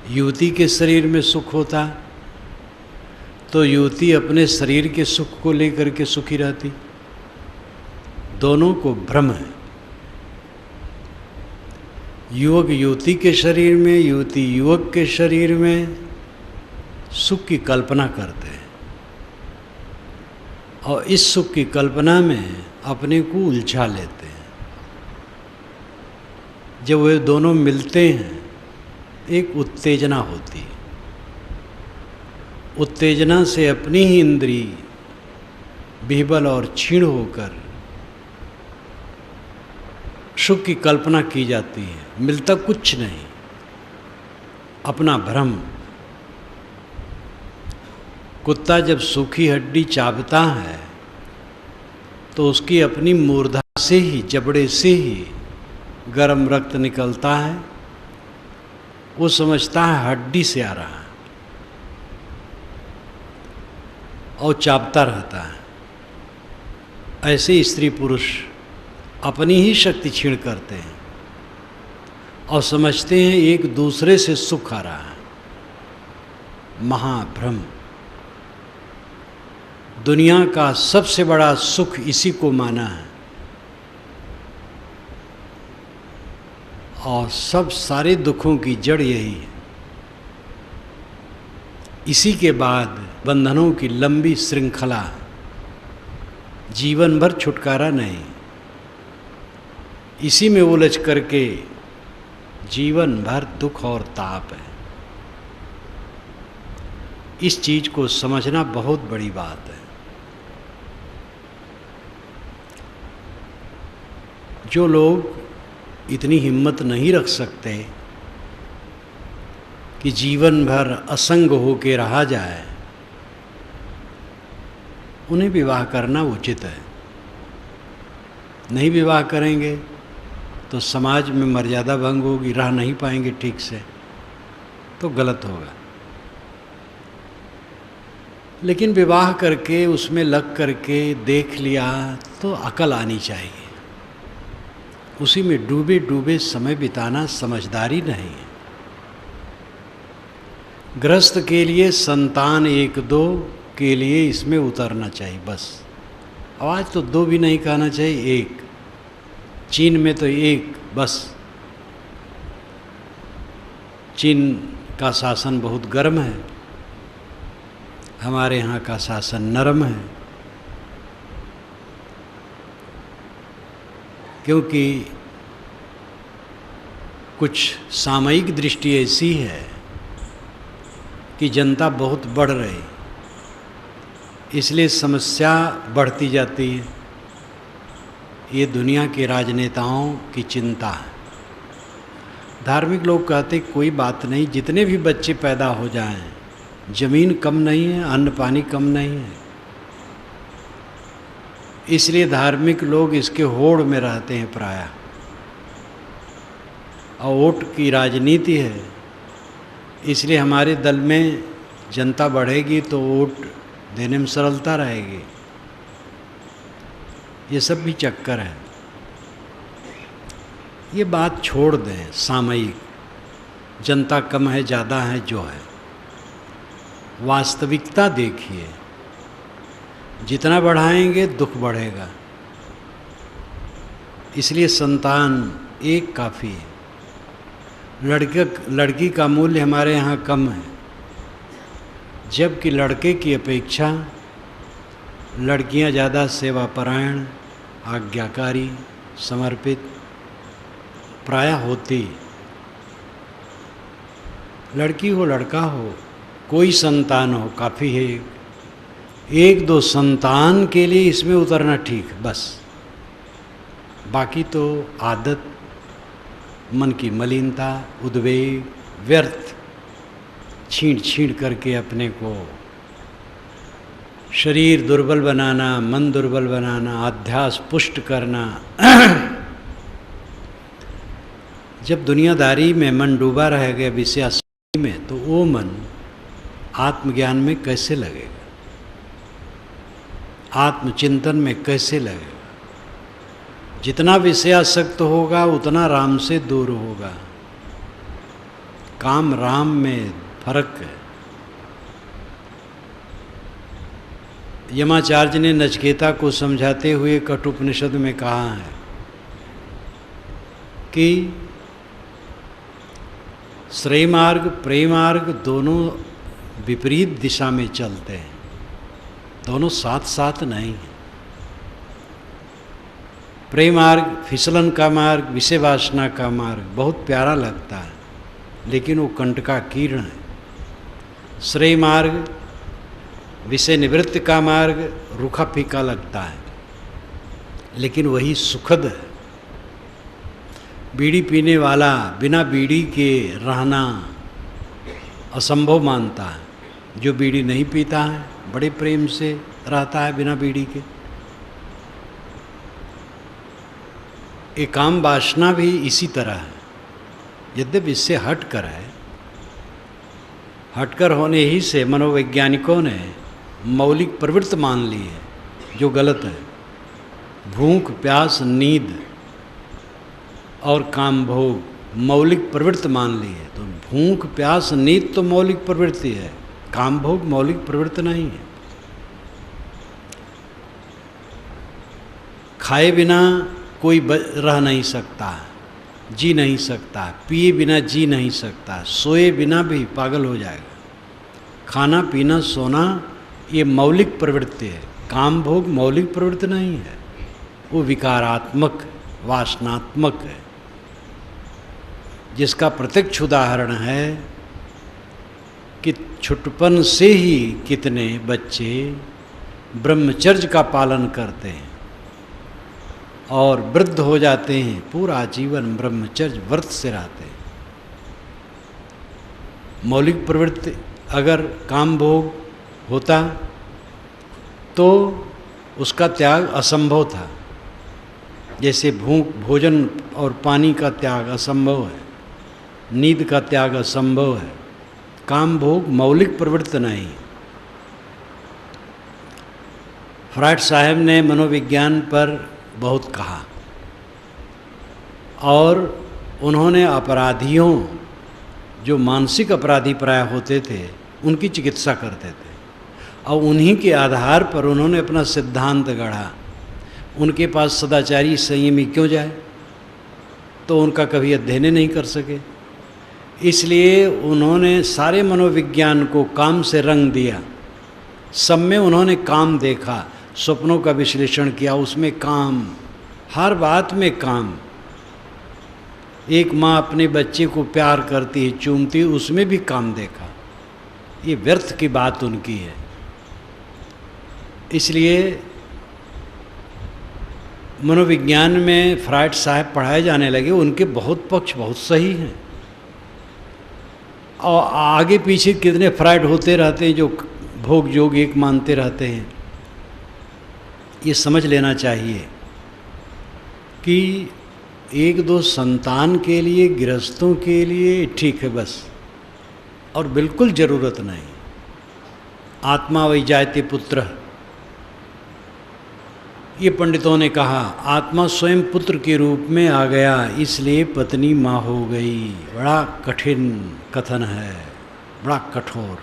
युवती के शरीर में सुख होता तो युवती अपने शरीर के सुख को लेकर के सुखी रहती। दोनों को भ्रम है। युवक युवती के शरीर में, युवती युवक के शरीर में सुख की कल्पना करते हैं और इस सुख की कल्पना में अपने को उलझा लेते हैं। जब वे दोनों मिलते हैं एक उत्तेजना होती है। उत्तेजना से अपनी ही इंद्री विह्वल और क्षीण होकर सुख की कल्पना की जाती है। मिलता कुछ नहीं, अपना भ्रम। कुत्ता जब सूखी हड्डी चाबता है तो उसकी अपनी मूर्धा से ही, जबड़े से ही गर्म रक्त निकलता है। वो समझता है हड्डी से आ रहा है और चाबता रहता है। ऐसे स्त्री पुरुष अपनी ही शक्ति क्षीण करते हैं और समझते हैं एक दूसरे से सुख आ रहा है। महाभ्रम। दुनिया का सबसे बड़ा सुख इसी को माना है और सब सारे दुखों की जड़ यही है। इसी के बाद बंधनों की लंबी श्रृंखला, जीवन भर छुटकारा नहीं। इसी में उलझ करके जीवन भर दुख और ताप है। इस चीज को समझना बहुत बड़ी बात है। जो लोग इतनी हिम्मत नहीं रख सकते कि जीवन भर असंग होके रहा जाए, उन्हें विवाह करना उचित है। नहीं विवाह करेंगे तो समाज में मर्यादा भंग होगी, रह नहीं पाएंगे ठीक से, तो गलत होगा। लेकिन विवाह करके उसमें लग करके देख लिया तो अकल आनी चाहिए। उसी में डूबे डूबे समय बिताना समझदारी नहीं है। गृहस्थ के लिए संतान एक दो के लिए इसमें उतरना चाहिए बस। आज तो दो भी नहीं कहना चाहिए, एक। चीन में तो एक बस। चीन का शासन बहुत गर्म है, हमारे यहाँ का शासन नरम है। क्योंकि कुछ सामयिक दृष्टि ऐसी है कि जनता बहुत बढ़ रही, इसलिए समस्या बढ़ती जाती है। ये दुनिया के राजनेताओं की चिंता है। धार्मिक लोग कहते कोई बात नहीं, जितने भी बच्चे पैदा हो जाएं, जमीन कम नहीं है, अन्न पानी कम नहीं है। इसलिए धार्मिक लोग इसके होड़ में रहते हैं प्रायः। और वोट की राजनीति है, इसलिए हमारे दल में जनता बढ़ेगी तो वोट देने में सरलता रहेगी। ये सब भी चक्कर है। ये बात छोड़ दें सामयिक, जनता कम है ज़्यादा है जो है। वास्तविकता देखिए, जितना बढ़ाएंगे दुख बढ़ेगा। इसलिए संतान एक काफ़ी है। लड़की का मूल्य हमारे यहाँ कम है, जबकि लड़के की अपेक्षा लड़कियाँ ज़्यादा सेवापरायण, आज्ञाकारी, समर्पित प्रायः होती। लड़की हो लड़का हो, कोई संतान हो काफ़ी है। एक दो संतान के लिए इसमें उतरना ठीक बस। बाकी तो आदत, मन की मलिनता, उद्वेग, व्यर्थ छींट छींट करके अपने को शरीर दुर्बल बनाना, मन दुर्बल बनाना, अध्यास पुष्ट करना। जब दुनियादारी में मन डूबा रहेगा विषयासक्ति में, तो वो मन आत्मज्ञान में कैसे लगेगा, आत्मचिंतन में कैसे लगेगा। जितना विषयासक्त होगा उतना राम से दूर होगा। काम राम में फर्क है। यमाचार्य ने नचिकेता को समझाते हुए कठोपनिषद में कहा है कि श्रेय मार्ग प्रेम मार्ग दोनों विपरीत दिशा में चलते हैं, दोनों साथ साथ नहीं हैं। प्रेम मार्ग फिसलन का मार्ग, विषय वासना का मार्ग बहुत प्यारा लगता है, लेकिन वो कंटकाकीर्ण है। श्रेय मार्ग विषय निवृत्ति का मार्ग रूखा फीका लगता है, लेकिन वही सुखद है। बीड़ी पीने वाला बिना बीड़ी के रहना असंभव मानता है, जो बीड़ी नहीं पीता है बड़े प्रेम से रहता है बिना बीड़ी के। एक काम वासना भी इसी तरह है, यद्यपि इससे हटकर है। हटकर होने ही से मनोवैज्ञानिकों ने मौलिक प्रवृत्ति मान ली है, जो गलत है। भूख प्यास नींद और काम भोग मौलिक प्रवृत्ति मान ली है। तो भूख प्यास नींद तो मौलिक प्रवृत्ति है, काम भोग मौलिक प्रवृत्ति नहीं है। खाए बिना कोई रह नहीं सकता, जी नहीं सकता, पिए बिना जी नहीं सकता, सोए बिना भी पागल हो जाएगा। खाना पीना सोना ये मौलिक प्रवृत्ति है, काम भोग मौलिक प्रवृत्ति नहीं है, वो विकारात्मक वासनात्मक है। जिसका प्रत्यक्ष उदाहरण है कि छुटपन से ही कितने बच्चे ब्रह्मचर्य का पालन करते हैं और वृद्ध हो जाते हैं, पूरा जीवन ब्रह्मचर्य व्रत से रहते हैं। मौलिक प्रवृत्ति अगर काम भोग होता तो उसका त्याग असंभव था। जैसे भोजन और पानी का त्याग असंभव है, नींद का त्याग असंभव है, काम भोग मौलिक प्रवृत्ति नहीं। फ्रायड साहब ने मनोविज्ञान पर बहुत कहा और उन्होंने अपराधियों, जो मानसिक अपराधी प्राय होते थे, उनकी चिकित्सा करते थे और उन्हीं के आधार पर उन्होंने अपना सिद्धांत गढ़ा। उनके पास सदाचारी संयमी क्यों जाए, तो उनका कभी अध्ययन नहीं कर सके। इसलिए उन्होंने सारे मनोविज्ञान को काम से रंग दिया। सब में उन्होंने काम देखा, स्वप्नों का विश्लेषण किया, उसमें काम, हर बात में काम। एक माँ अपने बच्चे को प्यार करती है, चूमती है, उसमें भी काम देखा। ये व्यर्थ की बात उनकी है। इसलिए मनोविज्ञान में फ्रायड साहब पढ़ाए जाने लगे, उनके बहुत पक्ष बहुत सही हैं और आगे पीछे कितने फ्रायड होते रहते हैं जो भोग योग एक मानते रहते हैं। ये समझ लेना चाहिए कि एक दो संतान के लिए, गृहस्थों के लिए ठीक है बस, और बिल्कुल ज़रूरत नहीं। आत्मा वही जायते पुत्र, ये पंडितों ने कहा आत्मा स्वयं पुत्र के रूप में आ गया, इसलिए पत्नी माँ हो गई। बड़ा कठिन कथन है, बड़ा कठोर।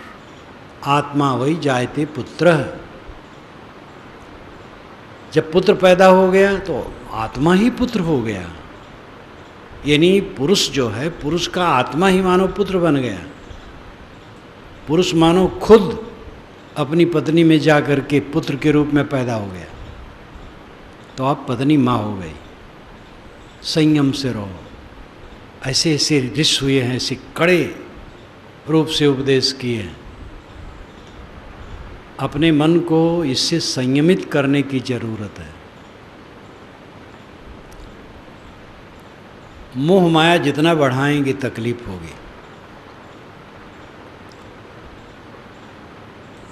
आत्मा वही जायते पुत्र, जब पुत्र पैदा हो गया तो आत्मा ही पुत्र हो गया। यानी पुरुष जो है, पुरुष का आत्मा ही मानो पुत्र बन गया। पुरुष मानो खुद अपनी पत्नी में जा कर के पुत्र के रूप में पैदा हो गया, तो आप पत्नी माँ हो गई। संयम से रहो। ऐसे ऐसे ऋषि हुए हैं, ऐसे कड़े रूप से उपदेश किए हैं। अपने मन को इससे संयमित करने की जरूरत है। मोह माया जितना बढ़ाएंगे तकलीफ होगी।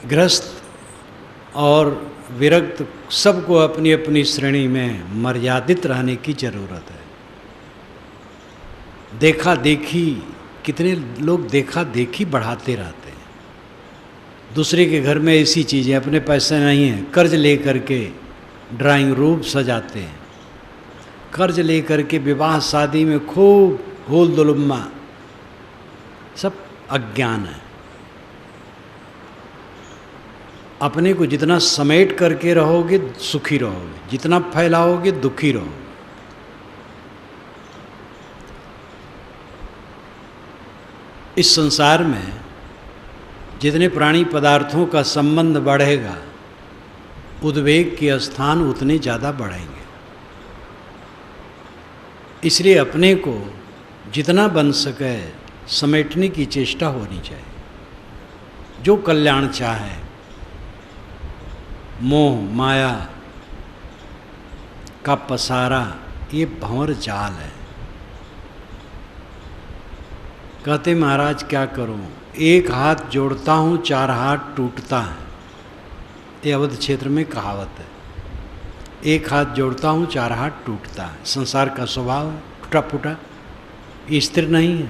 गृहस्थ और विरक्त सबको अपनी अपनी श्रेणी में मर्यादित रहने की जरूरत है। देखा देखी, कितने लोग देखा देखी बढ़ाते रहते हैं। दूसरे के घर में ऐसी चीज़ें, अपने पैसे नहीं हैं, कर्ज ले करके ड्राइंग रूम सजाते हैं, कर्ज ले करके विवाह शादी में खूब होल दुलम्मा, सब अज्ञान है। अपने को जितना समेट करके रहोगे सुखी रहोगे, जितना फैलाओगे दुखी रहोगे। इस संसार में जितने प्राणी पदार्थों का संबंध बढ़ेगा, उद्वेग के स्थान उतने ज़्यादा बढ़ेंगे। इसलिए अपने को जितना बन सके समेटने की चेष्टा होनी चाहिए। जो कल्याण चाहे, मोह माया का पसारा ये भंवर जाल है। कहते महाराज क्या करूं, एक हाथ जोड़ता हूं चार हाथ टूटता है। ये अवध क्षेत्र में कहावत है। एक हाथ जोड़ता हूं चार हाथ टूटता है। संसार का स्वभाव है टूटा फूटा, ये स्थिर नहीं है।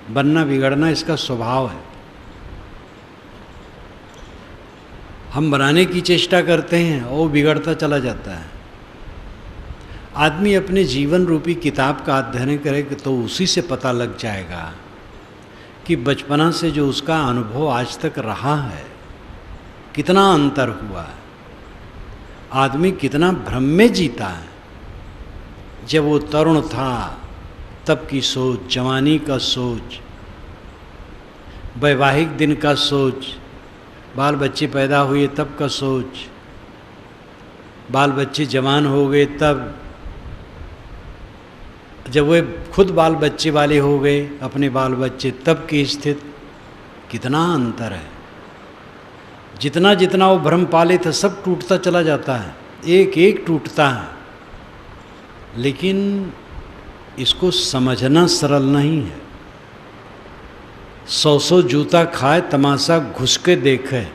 बनना बिगड़ना इसका स्वभाव है। हम बनाने की चेष्टा करते हैं और वो बिगड़ता चला जाता है। आदमी अपने जीवन रूपी किताब का अध्ययन करेगा तो उसी से पता लग जाएगा कि बचपना से जो उसका अनुभव आज तक रहा है कितना अंतर हुआ है। आदमी कितना भ्रम में जीता है। जब वो तरुण था तब की सोच, जवानी का सोच, वैवाहिक दिन का सोच, बाल बच्चे पैदा हुए तब का सोच, बाल बच्चे जवान हो गए तब, जब वे खुद बाल बच्चे वाले हो गए अपने बाल बच्चे तब की स्थिति, कितना अंतर है। जितना जितना वो भ्रम पाले था सब टूटता चला जाता है, एक एक टूटता है। लेकिन इसको समझना सरल नहीं है। 100 जूता खाए तमाशा घुस के देखे।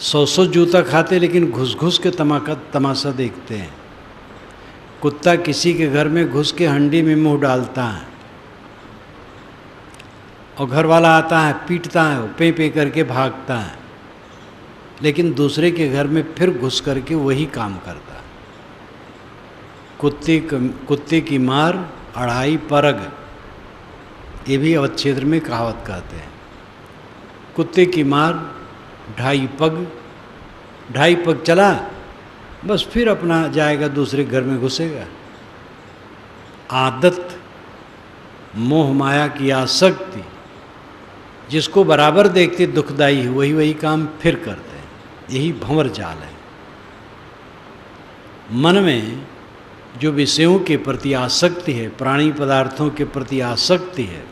100 जूता खाते लेकिन घुस घुस के तमाशा देखते हैं। कुत्ता किसी के घर में घुस के हंडी में मुंह डालता है और घर वाला आता है पीटता है, वो पे पे करके भागता है, लेकिन दूसरे के घर में फिर घुस करके वही काम करता है। कुत्ते की मार 2.5 परग, ये भी अवध क्षेत्र में कहावत कहते हैं। कुत्ते की मार 2.5 पग, 2.5 पग चला बस फिर अपना जाएगा दूसरे घर में घुसेगा। आदत, मोह माया की आसक्ति, जिसको बराबर देखते दुखदाई है वही वही काम फिर करते हैं। यही भंवर जाल है। मन में जो विषयों के प्रति आसक्ति है, प्राणी पदार्थों के प्रति आसक्ति है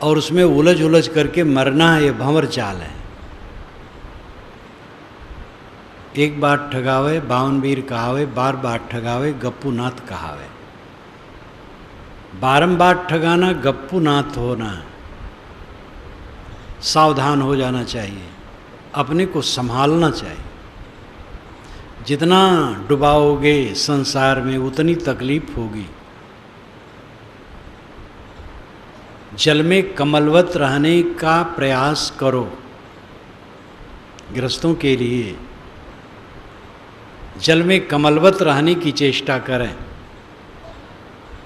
और उसमें उलझ उलझ करके मरना है, ये भंवर जाल है। एक बार ठगावे 52 वीर कहावे, बार बार ठगावे गप्पू नाथ कहावे। बारंबार ठगाना गप्पू नाथ होना, सावधान हो जाना चाहिए, अपने को संभालना चाहिए। जितना डुबाओगे संसार में उतनी तकलीफ होगी। जल में कमलवत रहने का प्रयास करो। गृहस्थों के लिए जल में कमलवत रहने की चेष्टा करें।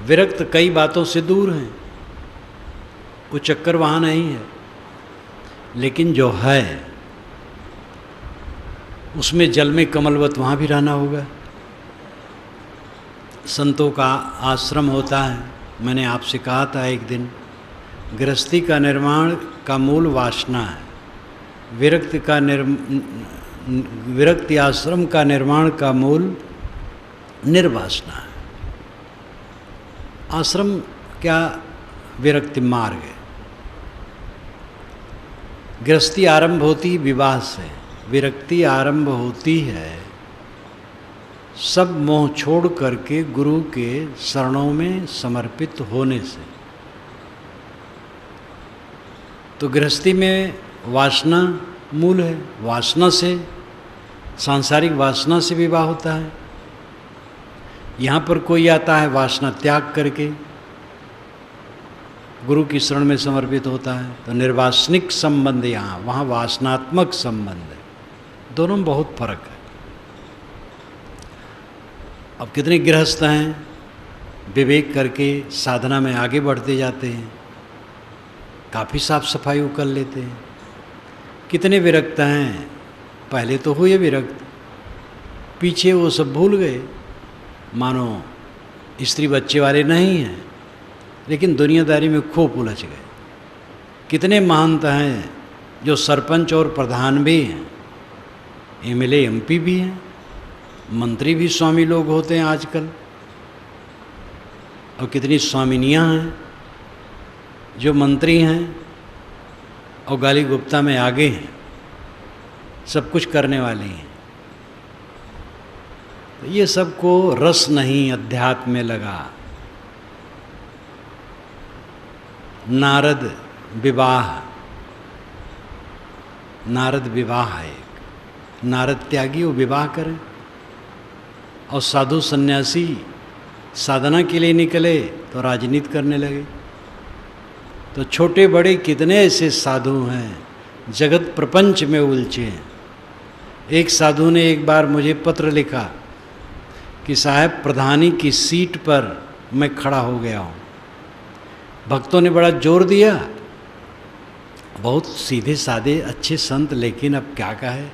विरक्त कई बातों से दूर हैं, वो चक्कर वहाँ नहीं है, लेकिन जो है उसमें जल में कमलवत वहाँ भी रहना होगा। संतों का आश्रम होता है। मैंने आपसे कहा था एक दिन, गृहस्थी का निर्माण का मूल वासना है। विरक्ति आश्रम का निर्माण का मूल निर्वासना है। आश्रम क्या विरक्ति मार्ग है। गृहस्थी आरंभ होती विवाह से, विरक्ति आरंभ होती है सब मोह छोड़ करके गुरु के शरणों में समर्पित होने से। तो गृहस्थी में वासना मूल है। वासना से, सांसारिक वासना से विवाह होता है। यहाँ पर कोई आता है वासना त्याग करके गुरु की शरण में समर्पित होता है, तो निर्वासनिक संबंध यहाँ, वहाँ वासनात्मक संबंध है। दोनों में बहुत फर्क है। अब कितने गृहस्थ हैं विवेक करके साधना में आगे बढ़ते जाते हैं, काफ़ी साफ सफाई वो कर लेते हैं। कितने विरक्त हैं, पहले तो हुए विरक्त, पीछे वो सब भूल गए, मानो स्त्री बच्चे वाले नहीं हैं, लेकिन दुनियादारी में खूब उलझ गए। कितने महंत हैं जो सरपंच और प्रधान भी हैं, एमएलए एमपी भी हैं, मंत्री भी स्वामी लोग होते हैं आजकल, और कितनी स्वामिनियाँ हैं जो मंत्री हैं और गाली गुप्ता में आगे हैं, सब कुछ करने वाली हैं। तो ये सबको रस नहीं अध्यात्म में लगा। नारद विवाह है एक, नारद त्यागी वो विवाह करें, और साधु सन्यासी साधना के लिए निकले तो राजनीति करने लगे। तो छोटे बड़े कितने ऐसे साधु हैं जगत प्रपंच में उलझे हैं। एक साधु ने एक बार मुझे पत्र लिखा कि साहब प्रधानी की सीट पर मैं खड़ा हो गया हूँ। भक्तों ने बड़ा जोर दिया, बहुत सीधे साधे अच्छे संत, लेकिन अब क्या कहे,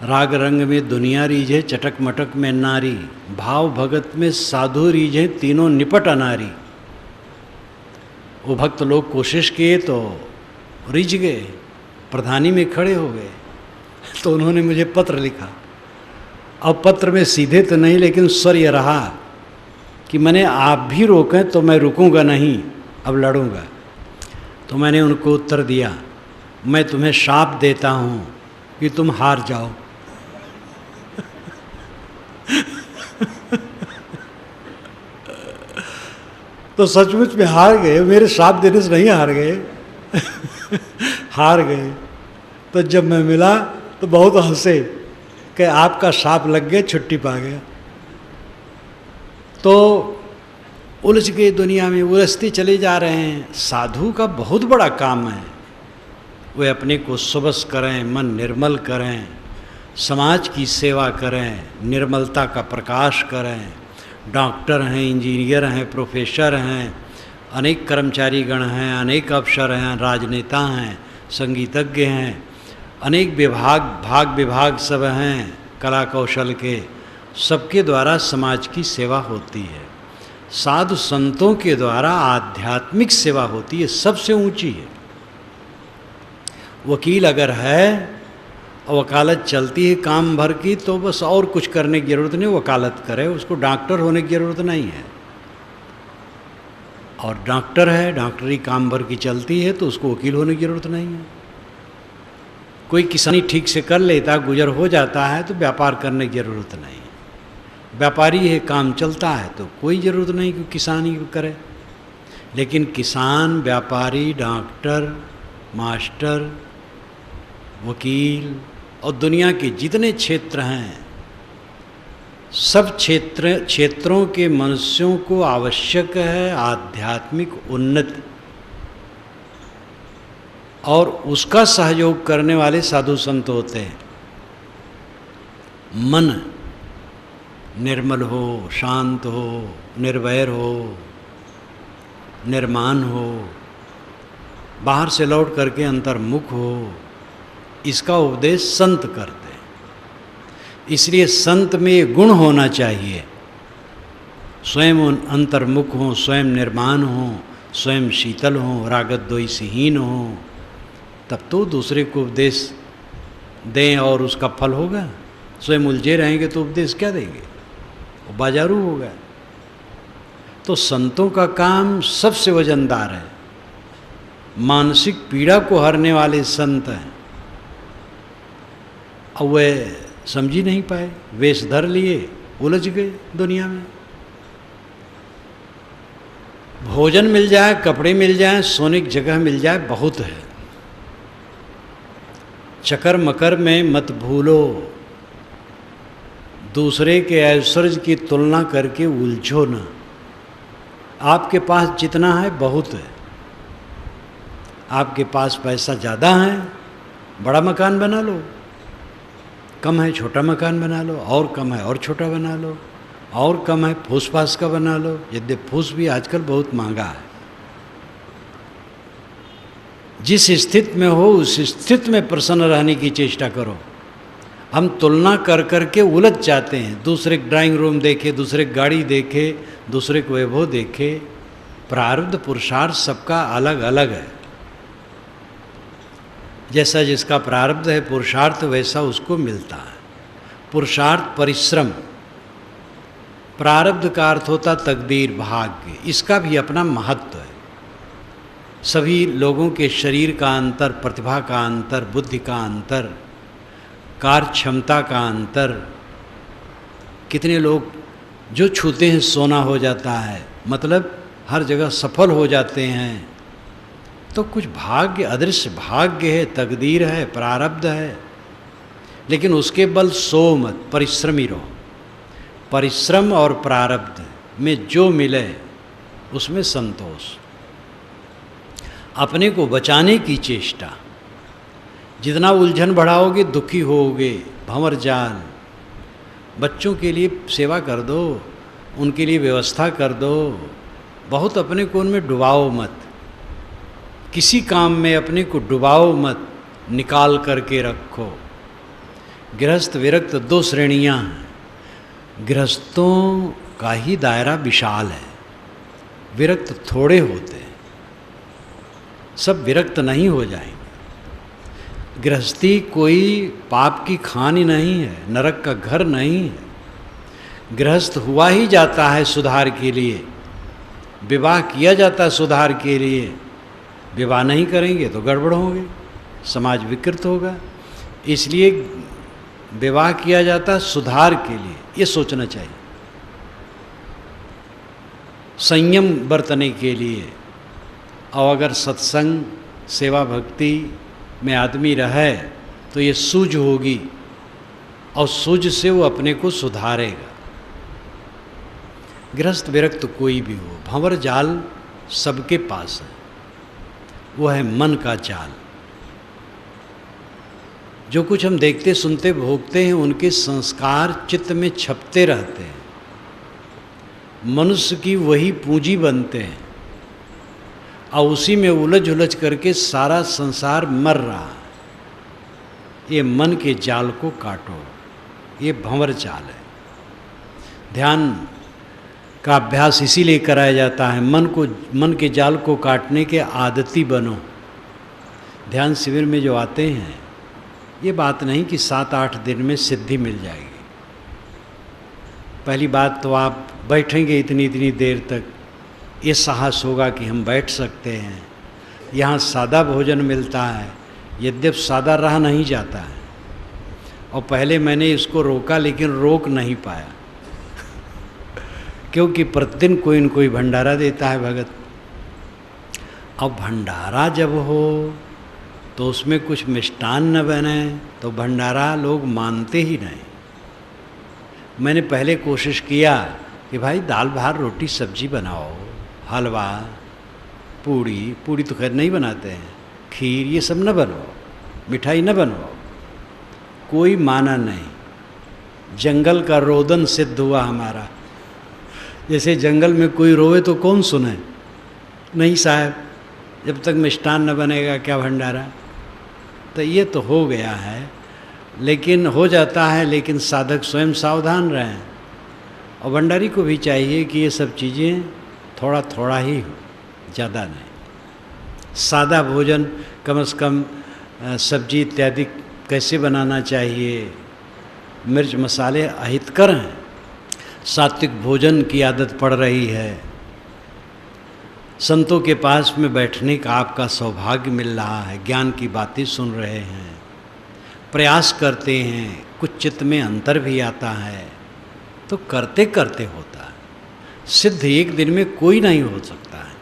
राग रंग में दुनिया रीझे, चटक मटक में नारी, भाव भगत में साधु रीझे, तीनों निपट अनारी। वो भक्त लोग कोशिश किए तो रिझ गए, प्रधानी में खड़े हो गए। तो उन्होंने मुझे पत्र लिखा। अब पत्र में सीधे तो नहीं, लेकिन स्वर ये रहा कि मैंने आप भी रोकें तो मैं रुकूंगा नहीं, अब लड़ूंगा। तो मैंने उनको उत्तर दिया, मैं तुम्हें शाप देता हूँ कि तुम हार जाओ। तो सचमुच में हार गए, मेरे शाप देने से नहीं हार गए। हार गए। तो जब मैं मिला तो बहुत हंसे कि आपका शाप लग गया, छुट्टी पा गया। तो उलझ गए, दुनिया में उलझते चले जा रहे हैं। साधु का बहुत बड़ा काम है, वे अपने को सुबस करें, मन निर्मल करें, समाज की सेवा करें, निर्मलता का प्रकाश करें। डॉक्टर हैं, इंजीनियर हैं, प्रोफेसर हैं, अनेक कर्मचारी गण हैं, अनेक अफसर हैं, राजनेता हैं, संगीतज्ञ हैं, अनेक भाग विभाग सब हैं कला कौशल के, सबके द्वारा समाज की सेवा होती है। साधु संतों के द्वारा आध्यात्मिक सेवा होती है, सबसे ऊंची है। वकील अगर है और वकालत चलती है काम भर की, तो बस और कुछ करने की ज़रूरत नहीं, वकालत करे, उसको डॉक्टर होने की ज़रूरत नहीं है। और डॉक्टर है, डॉक्टरी काम भर की चलती है, तो उसको वकील होने की ज़रूरत नहीं है। कोई किसानी ठीक से कर लेता, गुजर हो जाता है, तो व्यापार करने की ज़रूरत नहीं। व्यापारी है, काम चलता है, तो कोई ज़रूरत नहीं कि किसानी करे। लेकिन किसान, व्यापारी, डॉक्टर, मास्टर, वकील और दुनिया के जितने क्षेत्र हैं, सब क्षेत्रों के मनुष्यों को आवश्यक है आध्यात्मिक उन्नति, और उसका सहयोग करने वाले साधु संत होते हैं। मन निर्मल हो, शांत हो, निर्वैर हो, निर्माण हो, बाहर से लौट करके अंतर्मुख हो, इसका उपदेश संत करते हैं। इसलिए संत में ये गुण होना चाहिए, स्वयं अंतर्मुख हो, स्वयं निर्माण हो, स्वयं शीतल हो, रागद्वेषहीन हो, तब तो दूसरे को उपदेश दें और उसका फल होगा। स्वयं उलझे रहेंगे तो उपदेश क्या देंगे, वो बाजारू होगा। तो संतों का काम सबसे वजनदार है। मानसिक पीड़ा को हरने वाले संत हैं, अब वे समझ ही नहीं पाए, वेश धर लिए, उलझ गए दुनिया में। भोजन मिल जाए, कपड़े मिल जाए, सोने की जगह मिल जाए, बहुत है। चकर मकर में मत भूलो, दूसरे के ऐश्वर्य की तुलना करके उलझो न। आपके पास जितना है बहुत है। आपके पास पैसा ज़्यादा है, बड़ा मकान बना लो, कम है छोटा मकान बना लो, और कम है और छोटा बना लो। और कम है फूस फास का बना लो, यद्यपि फूस भी आजकल बहुत महंगा है। जिस स्थिति में हो उस स्थिति में प्रसन्न रहने की चेष्टा करो। हम तुलना कर कर के उलझ जाते हैं, दूसरे ड्राइंग रूम देखे, दूसरे गाड़ी देखे, दूसरे को वैभव देखे। प्रारब्ध पुरुषार्थ सबका अलग अलग है। जैसा जिसका प्रारब्ध है पुरुषार्थ वैसा उसको मिलता है। पुरुषार्थ परिश्रम, प्रारब्ध का अर्थ होता तकदीर भाग्य, इसका भी अपना महत्व है। सभी लोगों के शरीर का अंतर, प्रतिभा का अंतर, बुद्धि का अंतर, कार्य क्षमता का अंतर। कितने लोग जो छूते हैं सोना हो जाता है, मतलब हर जगह सफल हो जाते हैं। तो कुछ भाग्य, अदृश्य भाग्य है, तकदीर है, प्रारब्ध है। लेकिन उसके बल सो मत, परिश्रमी रहो। परिश्रम और प्रारब्ध में जो मिले उसमें संतोष। अपने को बचाने की चेष्टा। जितना उलझन बढ़ाओगे दुखी होगे। भंवर जाल। बच्चों के लिए सेवा कर दो, उनके लिए व्यवस्था कर दो। बहुत अपने को उनमें डुबाओ मत। किसी काम में अपने को डुबाओ मत, निकाल करके रखो। गृहस्थ विरक्त दो श्रेणियां हैं। गृहस्थों का ही दायरा विशाल है, विरक्त थोड़े होते हैं। सब विरक्त नहीं हो जाएंगे। गृहस्थी कोई पाप की खानी नहीं है, नरक का घर नहीं है। गृहस्थ हुआ ही जाता है सुधार के लिए, विवाह किया जाता है सुधार के लिए। विवाह नहीं करेंगे तो गड़बड़ होंगे, समाज विकृत होगा। इसलिए विवाह किया जाता है सुधार के लिए, ये सोचना चाहिए। संयम बरतने के लिए। और अगर सत्संग सेवा भक्ति में आदमी रहे तो ये सूझ होगी, और सूझ से वो अपने को सुधारेगा। गृहस्थ विरक्त कोई भी हो, भंवर जाल सबके पास है। वो है मन का जाल। जो कुछ हम देखते सुनते भोगते हैं उनके संस्कार चित्त में छपते रहते हैं। मनुष्य की वही पूंजी बनते हैं, और उसी में उलझ उलझ करके सारा संसार मर रहा है। ये मन के जाल को काटो, ये भंवर जाल है। ध्यान का अभ्यास इसीलिए कराया जाता है, मन के जाल को काटने के आदती बनो। ध्यान शिविर में जो आते हैं, ये बात नहीं कि 7-8 दिन में सिद्धि मिल जाएगी। पहली बात तो आप बैठेंगे इतनी देर तक, ये साहस होगा कि हम बैठ सकते हैं। यहाँ सादा भोजन मिलता है, यद्यपि सादा रहा नहीं जाता है। और पहले मैंने इसको रोका, लेकिन रोक नहीं पाया, क्योंकि प्रतिदिन कोई न कोई भंडारा देता है भगत। अब भंडारा जब हो तो उसमें कुछ मिष्टान्न न बने तो भंडारा लोग मानते ही नहीं। मैंने पहले कोशिश किया कि भाई दाल भात रोटी सब्जी बनाओ, हलवा पूड़ी तो खैर नहीं बनाते हैं, खीर ये सब न बनवाओ, मिठाई न बनवाओ। कोई माना नहीं। जंगल का रोदन सिद्ध हुआ हमारा। जैसे जंगल में कोई रोवे तो कौन सुने? नहीं साहब, जब तक मिष्ठान न बनेगा क्या भंडारा। तो ये तो हो गया है, लेकिन हो जाता है। लेकिन साधक स्वयं सावधान रहें, और भंडारी को भी चाहिए कि ये सब चीज़ें थोड़ा थोड़ा ही हो, ज़्यादा नहीं। सादा भोजन कम से कम सब्जी इत्यादि कैसे बनाना चाहिए, मिर्च मसाले अहितकर हैं। सात्विक भोजन की आदत पड़ रही है। संतों के पास में बैठने का आपका सौभाग्य मिल रहा है, ज्ञान की बातें सुन रहे हैं, प्रयास करते हैं, कुछ चित्त में अंतर भी आता है, तो करते करते होता है। सिद्ध एक दिन में कोई नहीं हो सकता है।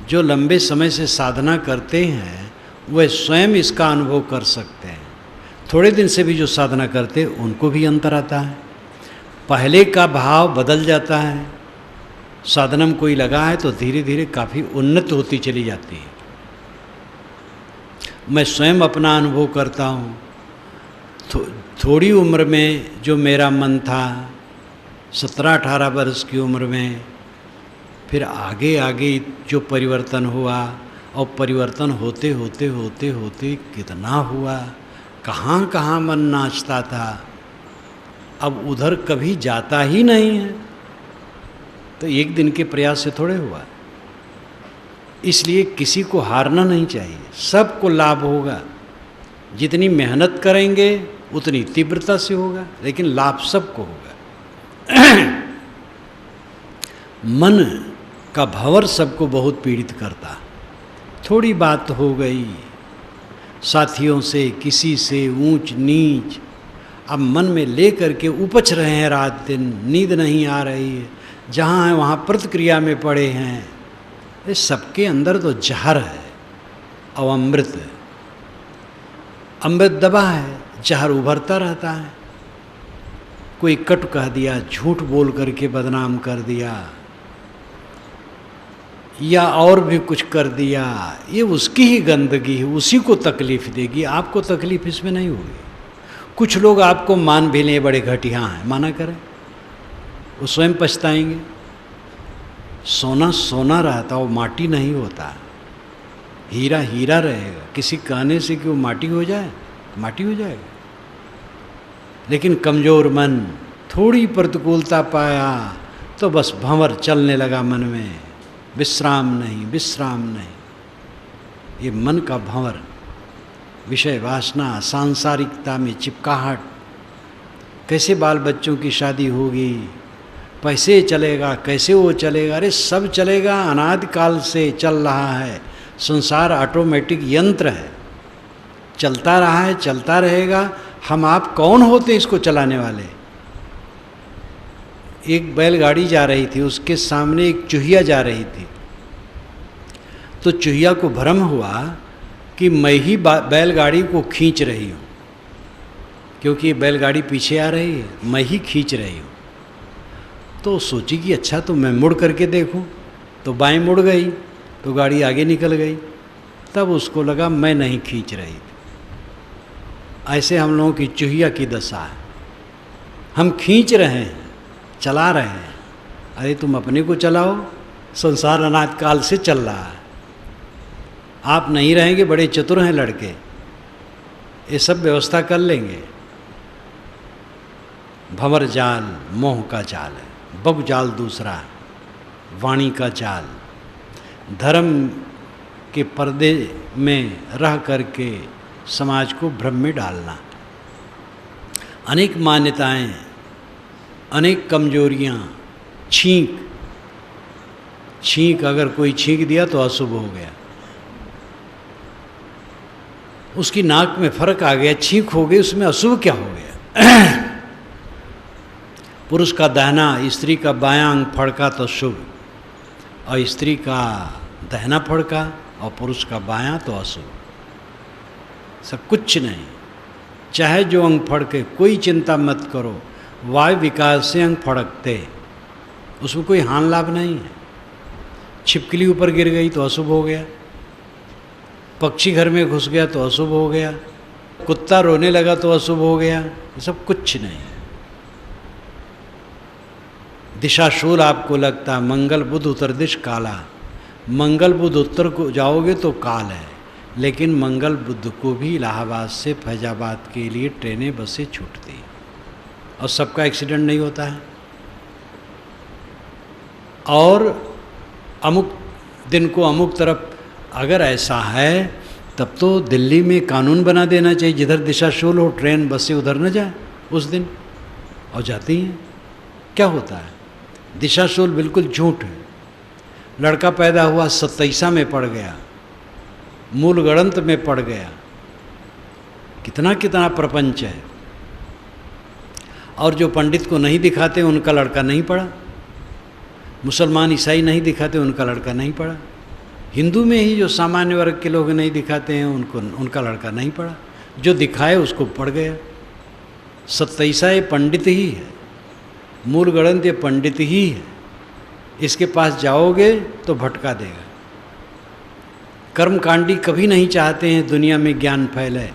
जो लंबे समय से साधना करते हैं वह स्वयं इसका अनुभव कर सकते हैं। थोड़े दिन से भी जो साधना करते हैं उनको भी अंतर आता है। पहले का भाव बदल जाता है। साधना में कोई लगा है तो धीरे धीरे काफ़ी उन्नत होती चली जाती है। मैं स्वयं अपना अनुभव करता हूँ। थोड़ी उम्र में जो मेरा मन था 17-18 वर्ष की उम्र में, फिर आगे आगे जो परिवर्तन हुआ, और परिवर्तन होते होते होते होते कितना हुआ, कहाँ कहाँ मन नाचता था, अब उधर कभी जाता ही नहीं है। तो एक दिन के प्रयास से थोड़े हुआ। इसलिए किसी को हारना नहीं चाहिए, सबको लाभ होगा। जितनी मेहनत करेंगे उतनी तीव्रता से होगा, लेकिन लाभ सबको होगा। मन का भंवर सबको बहुत पीड़ित करता। थोड़ी बात हो गई साथियों से, किसी से ऊंच नीच, अब मन में ले करके उपच रहे हैं रात दिन, नींद नहीं आ रही है, जहाँ है वहाँ प्रतिक्रिया में पड़े हैं। ये सबके अंदर तो जहर है और अमृत है। अमृत दबा है, जहर उभरता रहता है। कोई कट कह दिया, झूठ बोल करके बदनाम कर दिया, या और भी कुछ कर दिया, ये उसकी ही गंदगी है, उसी को तकलीफ देगी, आपको तकलीफ इसमें नहीं होगी। कुछ लोग आपको मान भी लें बड़े घटिया हैं, माना करें, वो स्वयं पछताएंगे। सोना सोना रहता, वो माटी नहीं होता। हीरा हीरा रहेगा। किसी कहने से कि वो माटी हो जाए, माटी हो जाएगा। लेकिन कमज़ोर मन थोड़ी प्रतिकूलता पाया तो बस भंवर चलने लगा मन में, विश्राम नहीं, विश्राम नहीं। ये मन का भंवर, विषय वासना, सांसारिकता में चिपकाहट। कैसे बाल बच्चों की शादी होगी, पैसे चलेगा, कैसे वो चलेगा, अरे सब चलेगा, अनादि काल से चल रहा है। संसार ऑटोमेटिक यंत्र है, चलता रहा है, चलता रहेगा। हम आप कौन होते हैं इसको चलाने वाले। एक बैलगाड़ी जा रही थी, उसके सामने एक चूहिया जा रही थी। तो चूहिया को भ्रम हुआ कि मैं ही बैलगाड़ी को खींच रही हूँ, क्योंकि बैलगाड़ी पीछे आ रही है, मैं ही खींच रही हूँ। तो सोची कि अच्छा तो मैं मुड़ करके देखूँ, तो बाएं मुड़ गई तो गाड़ी आगे निकल गई। तब उसको लगा मैं नहीं खींच रही थी। ऐसे हम लोगों की चूहिया की दशा है, हम खींच रहे हैं, चला रहे हैं। अरे तुम अपने को चलाओ, संसार अनादि काल से चल रहा है। आप नहीं रहेंगे, बड़े चतुर हैं लड़के, ये सब व्यवस्था कर लेंगे। भंवर जाल मोह का जाल है, बग जाल दूसरा, वाणी का जाल। धर्म के पर्दे में रह करके समाज को भ्रम में डालना। अनेक मान्यताएं, अनेक कमजोरियां, छींक छींक, अगर कोई छींक दिया तो अशुभ हो गया। उसकी नाक में फर्क आ गया, छींक हो गई, उसमें अशुभ क्या हो गया। पुरुष का दाहिना, स्त्री का बायां अंग फड़का तो शुभ, और स्त्री का दाहिना फड़का और पुरुष का बायां तो अशुभ। सब कुछ नहीं, चाहे जो अंग फड़के, कोई चिंता मत करो। वायु विकास से अंग फड़कते, उसमें कोई हानि लाभ नहीं है। छिपकली ऊपर गिर गई तो अशुभ हो गया, पक्षी घर में घुस गया तो अशुभ हो गया, कुत्ता रोने लगा तो अशुभ हो गया। ये सब कुछ नहीं। दिशाशूल आपको लगता, मंगल बुध उत्तर दिश काला। मंगल बुध उत्तर को जाओगे तो काल है, लेकिन मंगल बुध को भी इलाहाबाद से फैजाबाद के लिए ट्रेनें बसें छूटती, और सबका एक्सीडेंट नहीं होता है। और अमुक दिन को अमुक तरफ अगर ऐसा है, तब तो दिल्ली में कानून बना देना चाहिए, जिधर दिशाशूल हो ट्रेन बसें उधर न जाए उस दिन, और जाती हैं। क्या होता है, दिशाशूल बिल्कुल झूठ है। लड़का पैदा हुआ 27 में पड़ गया, मूल गणंत में पड़ गया, कितना कितना प्रपंच है। और जो पंडित को नहीं दिखाते उनका लड़का नहीं पड़ा, मुसलमान ईसाई नहीं दिखाते उनका लड़का नहीं पड़ा, हिंदू में ही जो सामान्य वर्ग के लोग नहीं दिखाते हैं उनका लड़का नहीं पड़ा, जो दिखाए उसको पड़ गया। 27 ये पंडित ही है, मूल गणंत ये पंडित ही है। इसके पास जाओगे तो भटका देगा। कर्मकांडी कभी नहीं चाहते हैं दुनिया में ज्ञान फैले,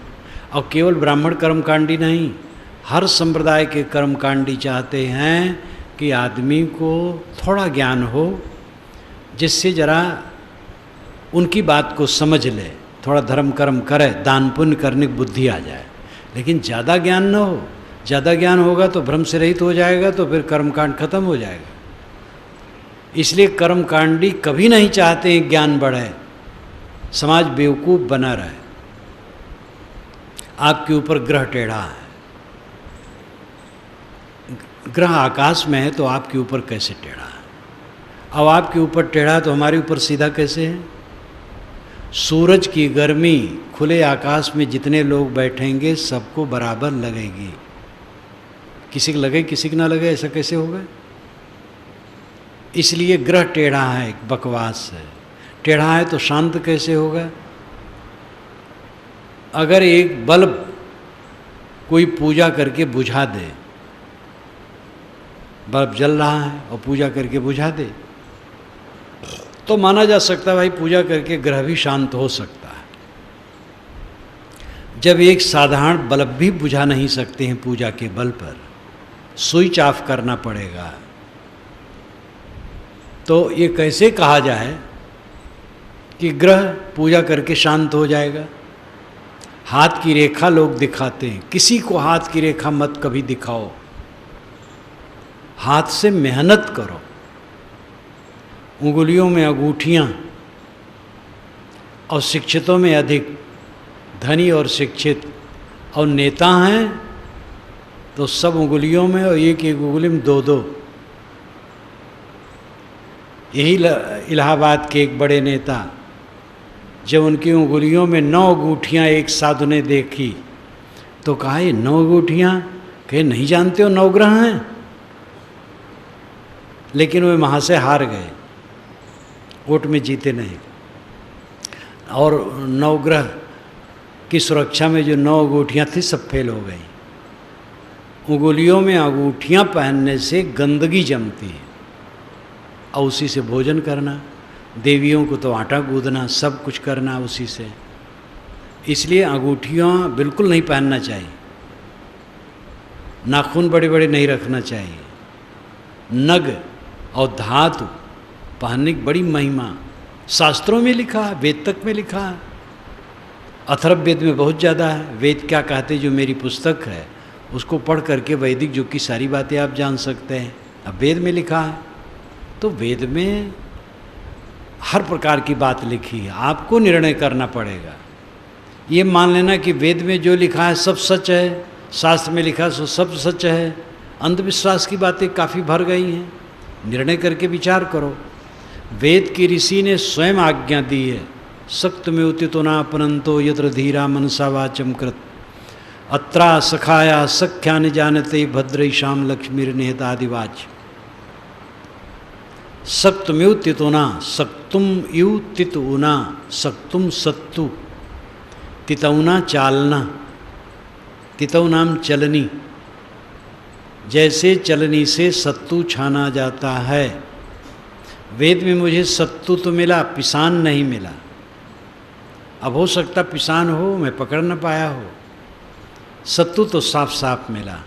और केवल ब्राह्मण कर्मकांडी नहीं, हर संप्रदाय के कर्मकांडी चाहते हैं कि आदमी को थोड़ा ज्ञान हो, जिससे जरा उनकी बात को समझ ले, थोड़ा धर्म कर्म करे, दान पुण्य करने की बुद्धि आ जाए। लेकिन ज़्यादा ज्ञान न हो। ज़्यादा ज्ञान होगा तो भ्रम से रहित हो जाएगा, तो फिर कर्मकांड खत्म हो जाएगा। इसलिए कर्मकांडी कभी नहीं चाहते हैं ज्ञान बढ़े, समाज बेवकूफ़ बना रहे। आपके ऊपर ग्रह टेढ़ा है, ग्रह आकाश में है तो आपके ऊपर कैसे टेढ़ा है? अब आपके ऊपर टेढ़ा तो हमारे ऊपर सीधा कैसे है? सूरज की गर्मी खुले आकाश में जितने लोग बैठेंगे सबको बराबर लगेगी। किसी को लगे किसी को ना लगे, ऐसा कैसे होगा? इसलिए ग्रह टेढ़ा है, बकवास है। टेढ़ा है तो शांत कैसे होगा? अगर एक बल्ब कोई पूजा करके बुझा दे, बल्ब जल रहा है और पूजा करके बुझा दे, तो माना जा सकता है भाई पूजा करके ग्रह भी शांत हो सकता है। जब एक साधारण बल्ब भी बुझा नहीं सकते हैं पूजा के बल पर, स्विच ऑफ करना पड़ेगा, तो ये कैसे कहा जाए कि ग्रह पूजा करके शांत हो जाएगा? हाथ की रेखा लोग दिखाते हैं, किसी को हाथ की रेखा मत कभी दिखाओ। हाथ से मेहनत करो। उंगलियों में अंगूठियाँ, और शिक्षितों में अधिक धनी और शिक्षित और नेता हैं तो सब उंगलियों में, और एक एक उंगली में दो दो। यही इलाहाबाद के एक बड़े नेता, जब उनकी उंगलियों में 9 अंगूठियाँ एक साधु ने देखी तो कहा ये 9 अंगूठियाँ? कहे नहीं जानते हो 9 ग्रह हैं? लेकिन वे वहाँ से हार गए, वोट में जीते नहीं। और 9 ग्रह की सुरक्षा में जो 9 अंगूठियाँ थी सब फेल हो गई। उंगलियों में अंगूठियाँ पहनने से गंदगी जमती है, और उसी से भोजन करना, देवियों को तो आटा गूंदना, सब कुछ करना उसी से। इसलिए अंगूठियाँ बिल्कुल नहीं पहनना चाहिए। नाखून बड़े बड़े नहीं रखना चाहिए। नग और धातु पहनने की बड़ी महिमा शास्त्रों में लिखा है, वेद तक में लिखा है। अथर्ववेद में बहुत ज़्यादा है। वेद क्या कहते, जो मेरी पुस्तक है उसको पढ़ करके वैदिक युग की सारी बातें आप जान सकते हैं। अब वेद में लिखा है तो वेद में हर प्रकार की बात लिखी है, आपको निर्णय करना पड़ेगा। ये मान लेना कि वेद में जो लिखा है सब सच है, शास्त्र में लिखा है सब सच है, अंधविश्वास की बातें काफ़ी भर गई हैं। निर्णय करके विचार करो। वेद की ऋषि ने स्वयं आज्ञा दी है, सक्त में उतितो ना अपनंतो यत्र धीरा मनसा वाचम कृत अत्रा सखाया सख्या न जानते भद्रैशाम लक्ष्मीर्निहतादिवाच। सक्तमेव तितोना सक्तुम यु तितुना सक्तुम सत्तु तितौना चालना तितौनाम चलनी। जैसे चलनी से सत्तू छाना जाता है। वेद में मुझे सत्तू तो मिला, पिसान नहीं मिला। अब हो सकता पिसान हो, मैं पकड़ न पाया हो। सत्तू तो साफ साफ मिला।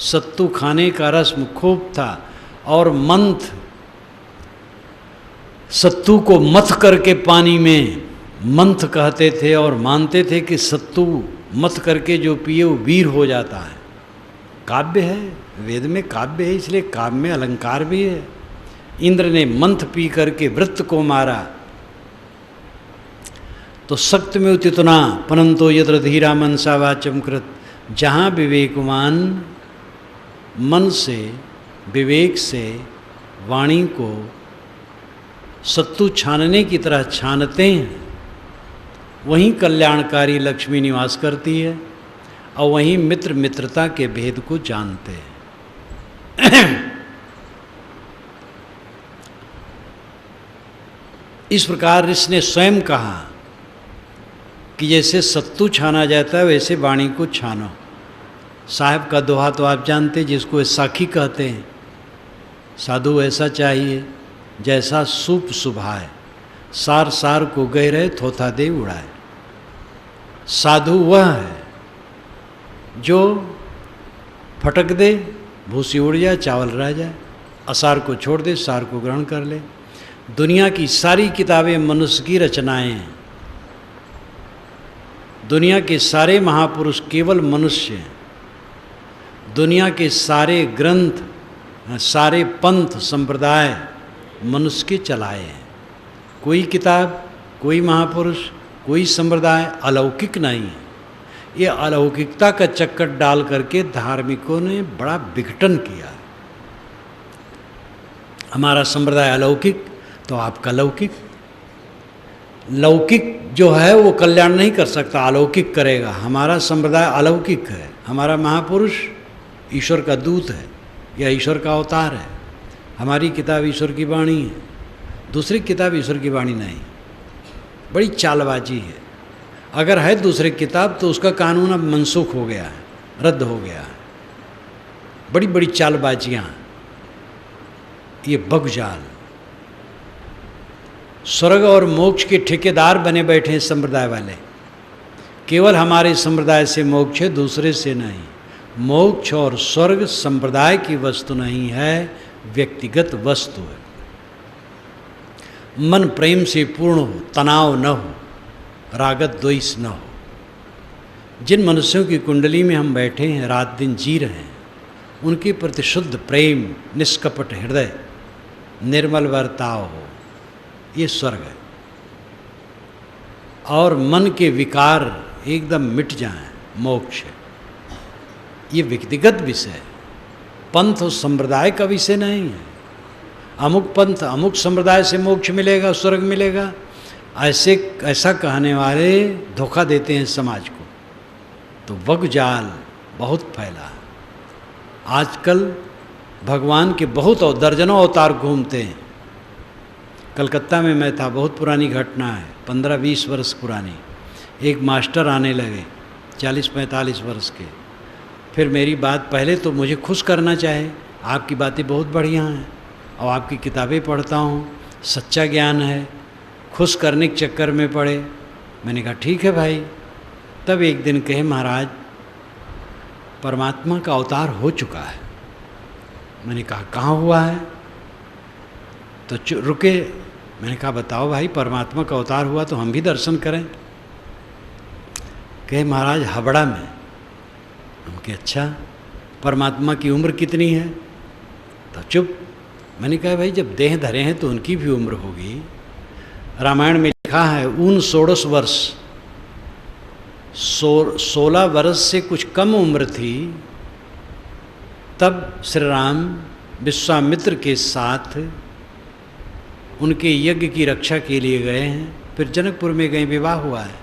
सत्तू खाने का रस्म खूब था, और मंथ, सत्तू को मथ करके पानी में मंथ कहते थे, और मानते थे कि सत्तू मथ करके जो पिए वो वीर हो जाता है। काव्य है, वेद में काव्य है, इसलिए काव्य में अलंकार भी है। इंद्र ने मंथ पी करके वृत्त को मारा, तो सक्त में उतितना परंतो यत्र धीरा मनसा वाचम कृत। जहाँ विवेकवान मन से, विवेक से वाणी को सत्तू छानने की तरह छानते हैं, वहीं कल्याणकारी लक्ष्मी निवास करती है, और वहीं मित्र मित्रता के भेद को जानते हैं। इस प्रकार इसने स्वयं कहा कि जैसे सत्तू छाना जाता है वैसे वाणी को छानो। साहब का दोहा तो आप जानते, जिसको साखी कहते हैं। साधु ऐसा चाहिए जैसा सूप सुभाए, सार सार को गहरे थोथा दे उड़ाए। साधु वह है जो फटक दे, भूसी उड़ जाए, चावल रह जाए, असार को छोड़ दे, सार को ग्रहण कर ले। दुनिया की सारी किताबें मनुष्य की रचनाएं हैं। दुनिया के सारे महापुरुष केवल मनुष्य हैं। दुनिया के सारे ग्रंथ, सारे पंथ संप्रदाय मनुष्य के चलाए हैं। कोई किताब, कोई महापुरुष, कोई संप्रदाय अलौकिक नहीं है। ये अलौकिकता का चक्कर डाल करके धार्मिकों ने बड़ा विघटन किया। हमारा संप्रदाय अलौकिक तो आपका लौकिक। लौकिक जो है वो कल्याण नहीं कर सकता, अलौकिक करेगा। हमारा संप्रदाय अलौकिक है। हमारा महापुरुष ईश्वर का दूत है या ईश्वर का अवतार है। हमारी किताब ईश्वर की वाणी है, दूसरी किताब ईश्वर की वाणी नहीं। बड़ी चालबाजी है। अगर है दूसरी किताब तो उसका कानून अब मनसूख हो गया है, रद्द हो गया है। बड़ी बड़ी चालबाजियाँ, ये बगजाल। स्वर्ग और मोक्ष के ठेकेदार बने बैठे हैं संप्रदाय वाले। केवल हमारे संप्रदाय से मोक्ष है, दूसरे से नहीं। मोक्ष और स्वर्ग संप्रदाय की वस्तु नहीं है, व्यक्तिगत वस्तु है। मन प्रेम से पूर्ण हो, तनाव न हो, रागत द्वेष न हो। जिन मनुष्यों की कुंडली में हम बैठे हैं, रात दिन जी रहे हैं, उनके प्रति शुद्ध प्रेम, निष्कपट हृदय, निर्मल बर्ताव हो, ये स्वर्ग है। और मन के विकार एकदम मिट जाएं, मोक्ष है। ये व्यक्तिगत विषय है, पंथ और संप्रदाय का विषय नहीं है। अमुक पंथ, अमुक संप्रदाय से मोक्ष मिलेगा, स्वर्ग मिलेगा, ऐसा कहने वाले धोखा देते हैं समाज को। तो वगजाल बहुत फैला। आजकल भगवान के बहुत और दर्जनों अवतार घूमते हैं। कलकत्ता में मैं था, बहुत पुरानी घटना है, 15-20 वर्ष पुरानी। एक मास्टर आने लगे 40-45 वर्ष के। फिर मेरी बात, पहले तो मुझे खुश करना चाहे, आपकी बातें बहुत बढ़िया हैं और आपकी किताबें पढ़ता हूँ, सच्चा ज्ञान है। खुश करने के चक्कर में पड़े। मैंने कहा ठीक है भाई। तब एक दिन कहे, महाराज परमात्मा का अवतार हो चुका है। मैंने कहा कहाँ हुआ है? तो रुके। मैंने कहा बताओ भाई, परमात्मा का अवतार हुआ तो हम भी दर्शन करें। कहे महाराज हावड़ा में। हम कहे अच्छा, परमात्मा की उम्र कितनी है? तो चुप। मैंने कहा भाई जब देह धरे हैं तो उनकी भी उम्र होगी। रामायण में लिखा है 69 वर्ष, 16 वर्ष से कुछ कम उम्र थी तब श्री राम विश्वामित्र के साथ उनके यज्ञ की रक्षा के लिए गए हैं। फिर जनकपुर में गए, विवाह हुआ है।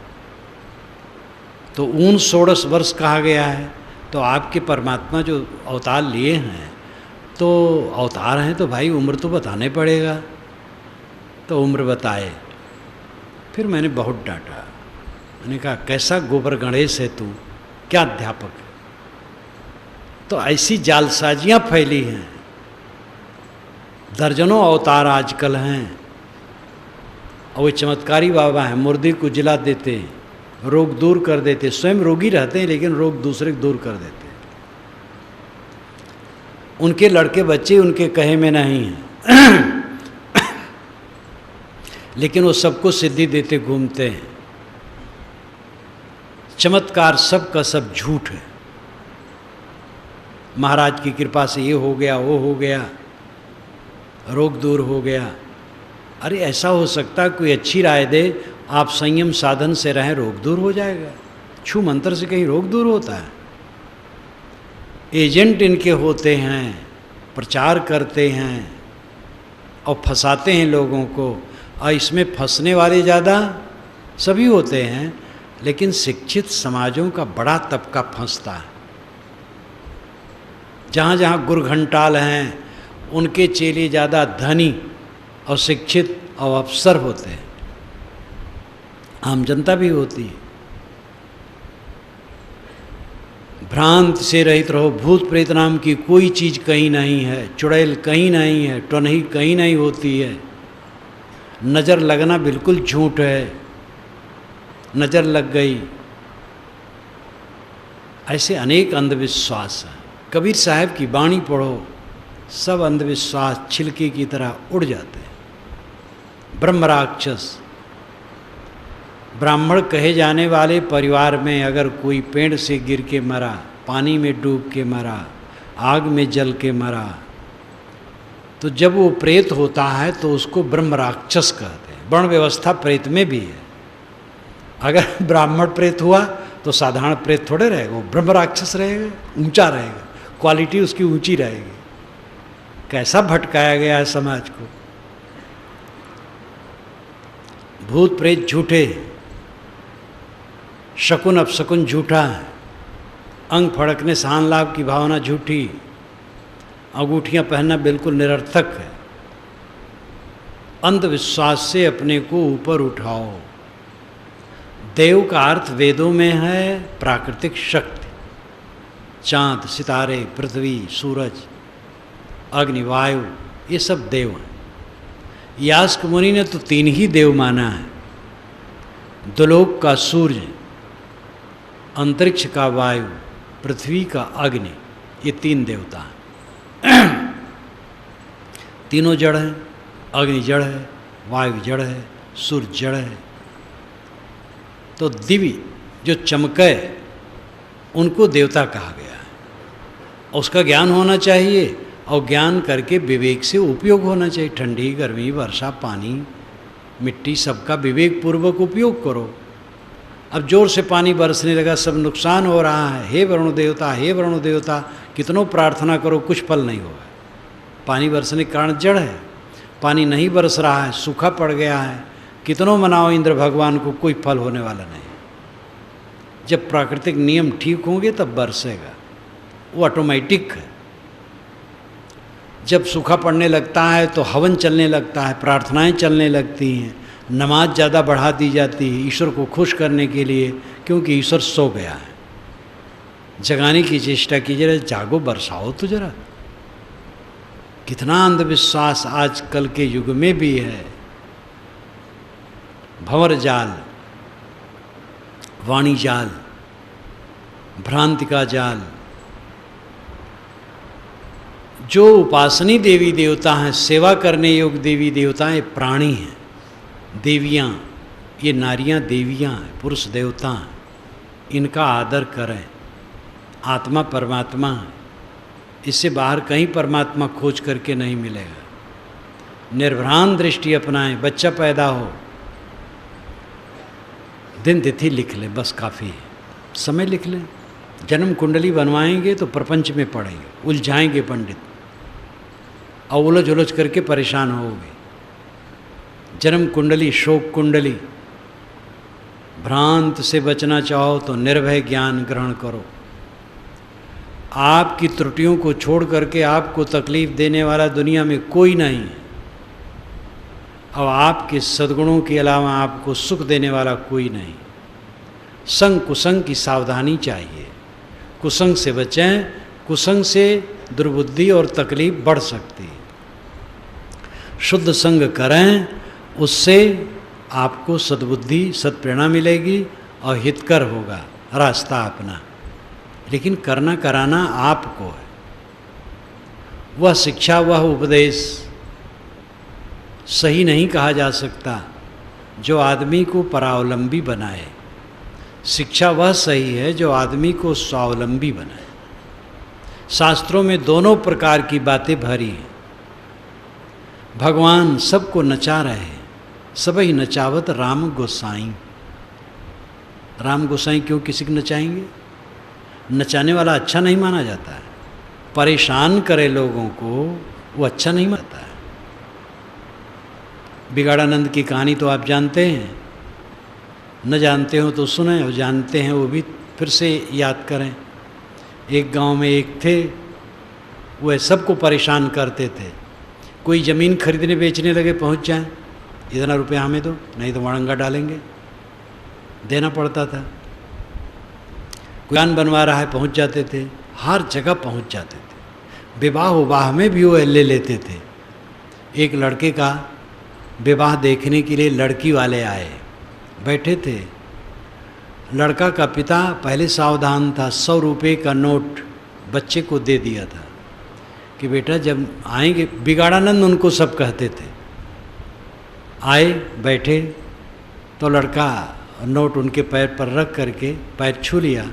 तो 69 वर्ष कहा गया है। तो आपके परमात्मा जो अवतार लिए हैं, तो अवतार हैं तो भाई उम्र तो बताने पड़ेगा। तो उम्र बताए। फिर मैंने बहुत डांटा। मैंने कहा कैसा गोबर गणेश है तू, क्या अध्यापक है? तो ऐसी जालसाजियाँ फैली हैं। दर्जनों अवतार आजकल हैं। और वो चमत्कारी बाबा हैं, मुर्दे को जिला देते, रोग दूर कर देते। स्वयं रोगी रहते हैं लेकिन रोग दूसरे को दूर कर देते। उनके लड़के बच्चे उनके कहे में नहीं हैं लेकिन वो सबको सिद्धि देते घूमते हैं। चमत्कार सब का सब झूठ है। महाराज की कृपा से ये हो गया, वो हो गया, रोग दूर हो गया। अरे ऐसा हो सकता है कोई अच्छी राय दे, आप संयम साधन से रहें, रोग दूर हो जाएगा। छू मंत्र से कहीं रोग दूर होता है? एजेंट इनके होते हैं, प्रचार करते हैं और फंसाते हैं लोगों को। और इसमें फंसने वाले ज़्यादा सभी होते हैं, लेकिन शिक्षित समाजों का बड़ा तबका फंसता है। जहाँ जहाँ गुरघंटाल हैं उनके चेले ज़्यादा धनी और शिक्षित और अफसर होते हैं। आम जनता भी होती है। भ्रांत से रहित रहो। भूत प्रेत नाम की कोई चीज़ कहीं नहीं है, चुड़ैल कहीं नहीं है, टोनही कहीं नहीं होती है। नज़र लगना बिल्कुल झूठ है। नज़र लग गई, ऐसे अनेक अंधविश्वास हैं। कबीर साहब की वाणी पढ़ो, सब अंधविश्वास छिलके की तरह उड़ जाते हैं। ब्रह्म राक्षस, ब्राह्मण कहे जाने वाले परिवार में अगर कोई पेड़ से गिर के मरा, पानी में डूब के मरा, आग में जल के मरा, तो जब वो प्रेत होता है तो उसको ब्रह्म राक्षस कहते हैं। वर्ण व्यवस्था प्रेत में भी है। अगर ब्राह्मण प्रेत हुआ तो साधारण प्रेत थोड़े रहेगा, वो ब्रह्म राक्षस रहेगा, ऊंचा रहेगा, क्वालिटी उसकी ऊंची रहेगी। कैसा भटकाया गया है समाज को। भूत प्रेत झूठे, शकुन अपशकुन झूठा है, अंग फड़कने सहान लाभ की भावना झूठी, अंगूठियां पहनना बिल्कुल निरर्थक है। अंधविश्वास से अपने को ऊपर उठाओ। देव का अर्थ वेदों में है प्राकृतिक शक्ति, चांद, सितारे, पृथ्वी, सूरज, अग्नि, वायु, ये सब देव हैं। यास्क मुनि ने तो 3 ही देव माना है। दुलोक का सूर्य, अंतरिक्ष का वायु, पृथ्वी का अग्नि, ये 3 देवता हैं। तीनों जड़ हैं। अग्नि जड़ है, वायु जड़ है, सूर्य जड़ है। तो दिव्य जो चमके उनको देवता कहा गया है। उसका ज्ञान होना चाहिए और ज्ञान करके विवेक से उपयोग होना चाहिए। ठंडी, गर्मी, वर्षा, पानी, मिट्टी, सबका विवेक पूर्वक उपयोग करो। अब जोर से पानी बरसने लगा, सब नुकसान हो रहा है। हे वरुण देवता, हे वरुण देवता, कितनों प्रार्थना करो, कुछ फल नहीं होगा। पानी बरसने के कारण जड़ है। पानी नहीं बरस रहा है, सूखा पड़ गया है, कितनों मनाओ इंद्र भगवान को, कोई फल होने वाला नहीं। जब प्राकृतिक नियम ठीक होंगे तब बरसेगा, वो ऑटोमेटिक है। जब सूखा पड़ने लगता है तो हवन चलने लगता है, प्रार्थनाएं चलने लगती हैं, नमाज ज़्यादा बढ़ा दी जाती है ईश्वर को खुश करने के लिए, क्योंकि ईश्वर सो गया है। जगाने की चेष्टा कीजिए, जागो, बरसाओ तो जरा। कितना अंधविश्वास आजकल के युग में भी है। भंवर जाल, वाणी जाल, भ्रांति का जाल। जो उपासनी देवी देवता हैं, सेवा करने योग्य देवी देवता हैं, प्राणी हैं, देवियाँ, ये नारियाँ देवियाँ हैं, पुरुष देवता हैं। इनका आदर करें। आत्मा परमात्मा है, इससे बाहर कहीं परमात्मा खोज करके नहीं मिलेगा। निर्भ्रांत दृष्टि अपनाएं। बच्चा पैदा हो, दिन तिथि लिख ले, बस काफ़ी है। समय लिख लें। जन्म कुंडली बनवाएंगे तो प्रपंच में पड़ेंगे, उलझाएंगे पंडित और उलझ उलझ करके परेशान होगे। जन्म कुंडली, शोक कुंडली। भ्रांत से बचना चाहो तो निर्भय ज्ञान ग्रहण करो। आपकी त्रुटियों को छोड़ करके आपको तकलीफ देने वाला दुनिया में कोई नहीं है, और आपके सद्गुणों के अलावा आपको सुख देने वाला कोई नहीं। संग कुसंग की सावधानी चाहिए। कुसंग से बचें। कुसंग से दुर्बुद्धि और तकलीफ बढ़ सकती है। शुद्ध संग करें, उससे आपको सद्बुद्धि, सत्प्रेरणा मिलेगी और हितकर होगा रास्ता अपना। लेकिन करना कराना आपको है। वह शिक्षा, वह उपदेश सही नहीं कहा जा सकता जो आदमी को परावलंबी बनाए। शिक्षा वह सही है जो आदमी को स्वावलंबी बनाए। शास्त्रों में दोनों प्रकार की बातें भरी हैं। भगवान सबको नचा रहे हैं। सबही नचावत राम गोसाई। राम गोसाई क्यों किसी को नचाएंगे? नचाने वाला अच्छा नहीं माना जाता है। परेशान करे लोगों को, वो अच्छा नहीं मानता है। बिगाड़ानंद की कहानी तो आप जानते हैं, न जानते हो तो सुने, और जानते हैं वो भी फिर से याद करें। एक गांव में एक थे, वह सबको परेशान करते थे। कोई ज़मीन खरीदने बेचने लगे, पहुंच जाएं, इतना रुपया हमें दो, नहीं तो वड़ंगा डालेंगे, देना पड़ता था। कोई दुकान बनवा रहा है, पहुंच जाते थे, हर जगह पहुंच जाते थे। विवाह उवाह में भी वो ले लेते थे। एक लड़के का विवाह देखने के लिए लड़की वाले आए, बैठे थे। लड़का का पिता पहले सावधान था, 100 रुपये का नोट बच्चे को दे दिया था कि बेटा जब आएंगे, बिगाड़ानंद उनको सब कहते थे। आए बैठे तो लड़का नोट उनके पैर पर रख करके पैर छू लिया।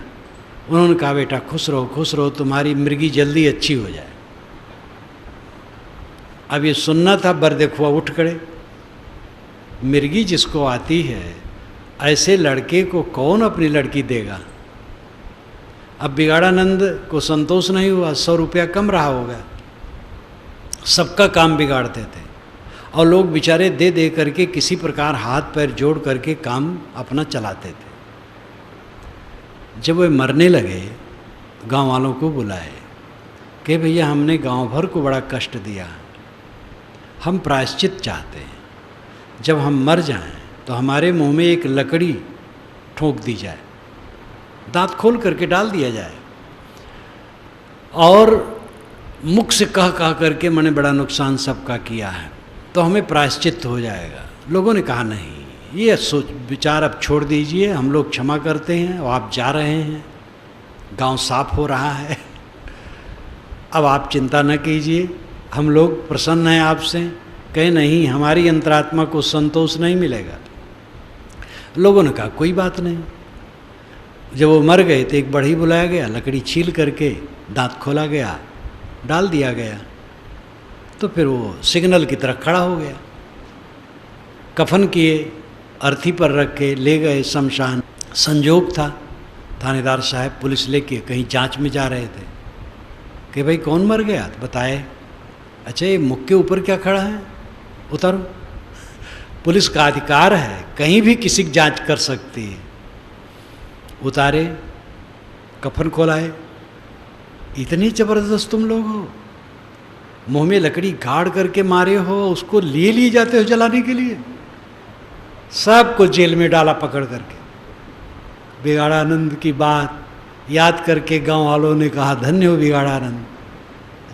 उन्होंने कहा बेटा खुश रहो, तुम्हारी मृगी जल्दी अच्छी हो जाए। अब ये सुनना था, बरदेखुआ उठ खड़े। मृगी जिसको आती है, ऐसे लड़के को कौन अपनी लड़की देगा। अब बिगाड़ानंद को संतोष नहीं हुआ, 100 रुपया कम रहा होगा। सबका काम बिगाड़ते थे और लोग बेचारे दे दे करके किसी प्रकार हाथ पैर जोड़ करके काम अपना चलाते थे। जब वे मरने लगे, गांव वालों को बुलाए कि भैया हमने गांव भर को बड़ा कष्ट दिया, हम प्रायश्चित चाहते हैं। जब हम मर जाएं तो हमारे मुंह में एक लकड़ी ठोक दी जाए, दांत खोल करके डाल दिया जाए, और मुख से कह करके मैंने बड़ा नुकसान सबका किया है, तो हमें प्रायश्चित हो जाएगा। लोगों ने कहा नहीं, ये सोच विचार अब छोड़ दीजिए, हम लोग क्षमा करते हैं और आप जा रहे हैं, गांव साफ हो रहा है, अब आप चिंता न कीजिए, हम लोग प्रसन्न हैं आपसे। कहे नहीं, हमारी अंतरात्मा को संतोष नहीं मिलेगा। लोगों ने कहा कोई बात नहीं। जब वो मर गए तो एक बढ़ई बुलाया गया, लकड़ी छील करके दांत खोला गया, डाल दिया गया, तो फिर वो सिग्नल की तरह खड़ा हो गया। कफन किए, अर्थी पर रख के ले गए शमशान। संजोग था, थानेदार साहब पुलिस लेके कहीं जांच में जा रहे थे कि भाई कौन मर गया, तो बताए। अच्छा ये मुख के ऊपर क्या खड़ा है, उतारो। पुलिस का अधिकार है, कहीं भी किसी की जांच कर सकती है। उतारे, कफन खोलाए। इतनी जबरदस्त तुम लोग हो, मुंह में लकड़ी गाड़ करके मारे हो, उसको लिए जाते हो जलाने के लिए। सबको जेल में डाला पकड़ करके। बिगाड़ानंद की बात याद करके गांव वालों ने कहा धन्य हो बिगाड़ानंद,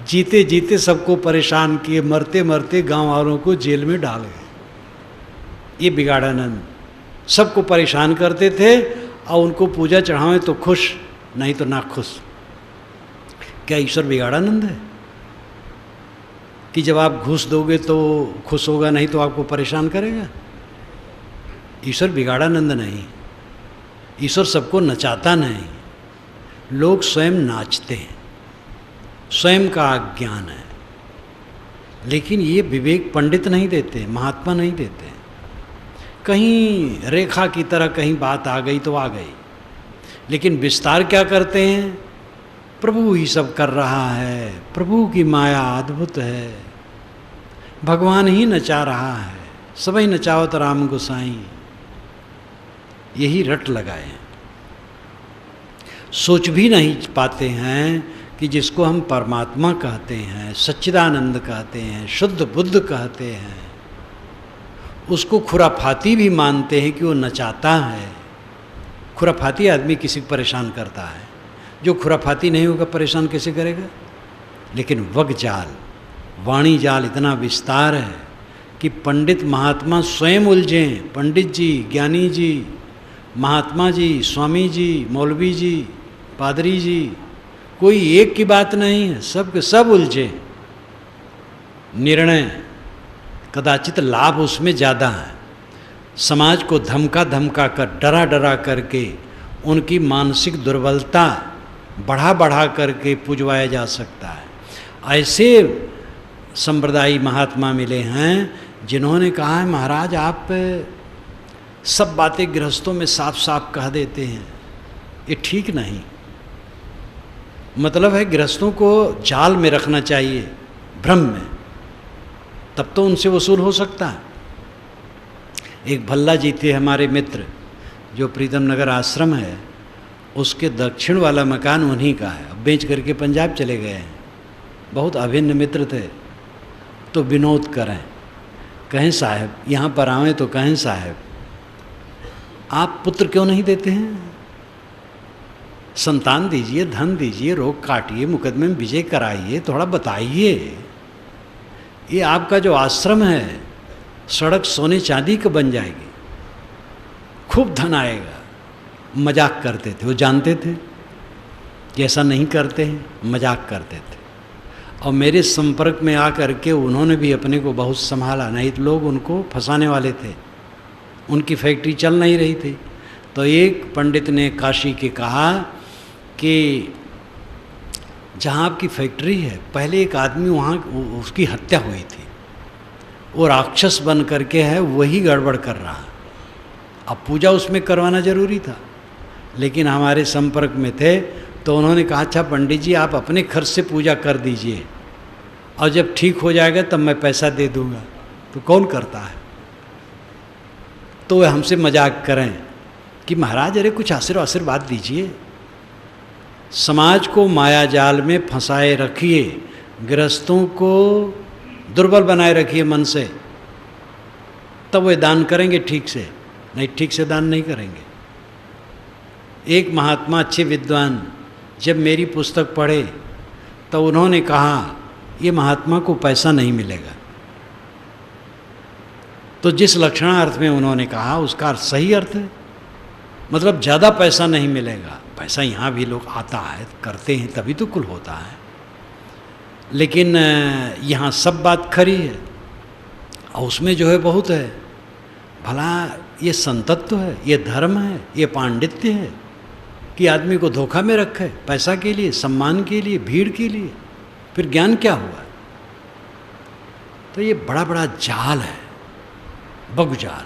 जीते जीते सबको परेशान किए, मरते मरते गांव वालों को जेल में डाल गए। ये बिगाड़ानंद सबको परेशान करते थे और उनको पूजा चढ़ावें तो खुश, नहीं तो ना खुश। क्या ईश्वर बिगाड़ानंद है कि जब आप घूस दोगे तो खुश होगा, नहीं तो आपको परेशान करेगा? ईश्वर बिगाड़ानंद नहीं। ईश्वर सबको नचाता नहीं, लोग स्वयं नाचते हैं, स्वयं का ज्ञान है। लेकिन ये विवेक पंडित नहीं देते, महात्मा नहीं देते। कहीं रेखा की तरह कहीं बात आ गई तो आ गई, लेकिन विस्तार क्या करते हैं? प्रभु ही सब कर रहा है, प्रभु की माया अद्भुत है, भगवान ही नचा रहा है, सबई नचावत राम गोसाई। यही रट लगाए, सोच भी नहीं पाते हैं कि जिसको हम परमात्मा कहते हैं, सच्चिदानंद कहते हैं, शुद्ध बुद्ध कहते हैं, उसको खुराफाती भी मानते हैं कि वो नचाता है। खुराफाती आदमी किसी को परेशान करता है, जो खुराफाती नहीं होगा परेशान कैसे करेगा? लेकिन वग जाल, वाणी जाल इतना विस्तार है कि पंडित महात्मा स्वयं उलझें। पंडित जी, ज्ञानी जी, महात्मा जी, स्वामी जी, मौलवी जी, पादरी जी, कोई एक की बात नहीं है, सब के सब उलझे। निर्णय कदाचित लाभ उसमें ज़्यादा है। समाज को धमका धमका कर, डरा डरा करके उनकी मानसिक दुर्बलता बढ़ा बढ़ा करके पुजवाया जा सकता है। ऐसे संप्रदायी महात्मा मिले हैं जिन्होंने कहा है महाराज आप सब बातें गृहस्थों में साफ साफ कह देते हैं, ये ठीक नहीं। मतलब है गृहस्थों को जाल में रखना चाहिए, भ्रम में, तब तो उनसे वसूल हो सकता है। एक भल्ला जी थे हमारे मित्र, जो प्रीतम नगर आश्रम है उसके दक्षिण वाला मकान उन्हीं का है, अब बेच करके पंजाब चले गए हैं। बहुत अभिन्न मित्र थे। तो विनोद करें, कहें साहब यहाँ पर आवें तो कहें साहब आप पुत्र क्यों नहीं देते हैं? संतान दीजिए, धन दीजिए, रोग काटिए, मुकदमे में विजय कराइए, थोड़ा बताइए। ये आपका जो आश्रम है सड़क सोने चांदी का बन जाएगी, खूब धन आएगा। मजाक करते थे, वो जानते थे कि ऐसा नहीं करते हैं, मजाक करते थे। और मेरे संपर्क में आकर के उन्होंने भी अपने को बहुत संभाला, नहीं तो लोग उनको फंसाने वाले थे, उनकी फैक्ट्री चल नहीं रही थी। तो एक पंडित ने काशी के कहा कि जहाँ आपकी फैक्ट्री है, पहले एक आदमी वहाँ उसकी हत्या हुई थी, वो राक्षस बन करके है, वही गड़बड़ कर रहा। अब पूजा उसमें करवाना जरूरी था, लेकिन हमारे संपर्क में थे तो उन्होंने कहा अच्छा पंडित जी आप अपने खर्च से पूजा कर दीजिए और जब ठीक हो जाएगा तब मैं पैसा दे दूंगा। तो कौन करता है? तो वे हमसे मजाक करें कि महाराज अरे कुछ आशीर्वाद दीजिए, समाज को माया जाल में फंसाए रखिए, गृहस्थों को दुर्बल बनाए रखिए मन से, तब वे दान करेंगे ठीक से, नहीं ठीक से दान नहीं करेंगे। एक महात्मा अच्छे विद्वान जब मेरी पुस्तक पढ़े तो उन्होंने कहा ये महात्मा को पैसा नहीं मिलेगा। तो जिस लक्षणार्थ में उन्होंने कहा उसका अर्थ सही अर्थ है, मतलब ज़्यादा पैसा नहीं मिलेगा। पैसा यहाँ भी लोग आता है करते हैं तभी तो कुल होता है, लेकिन यहाँ सब बात खरी है और उसमें जो है बहुत है। भला ये संतत्व है, ये धर्म है, ये पांडित्य है कि आदमी को धोखा में रखे पैसा के लिए, सम्मान के लिए, भीड़ के लिए, फिर ज्ञान क्या हुआ? तो ये बड़ा बड़ा जाल है, बगुजाल,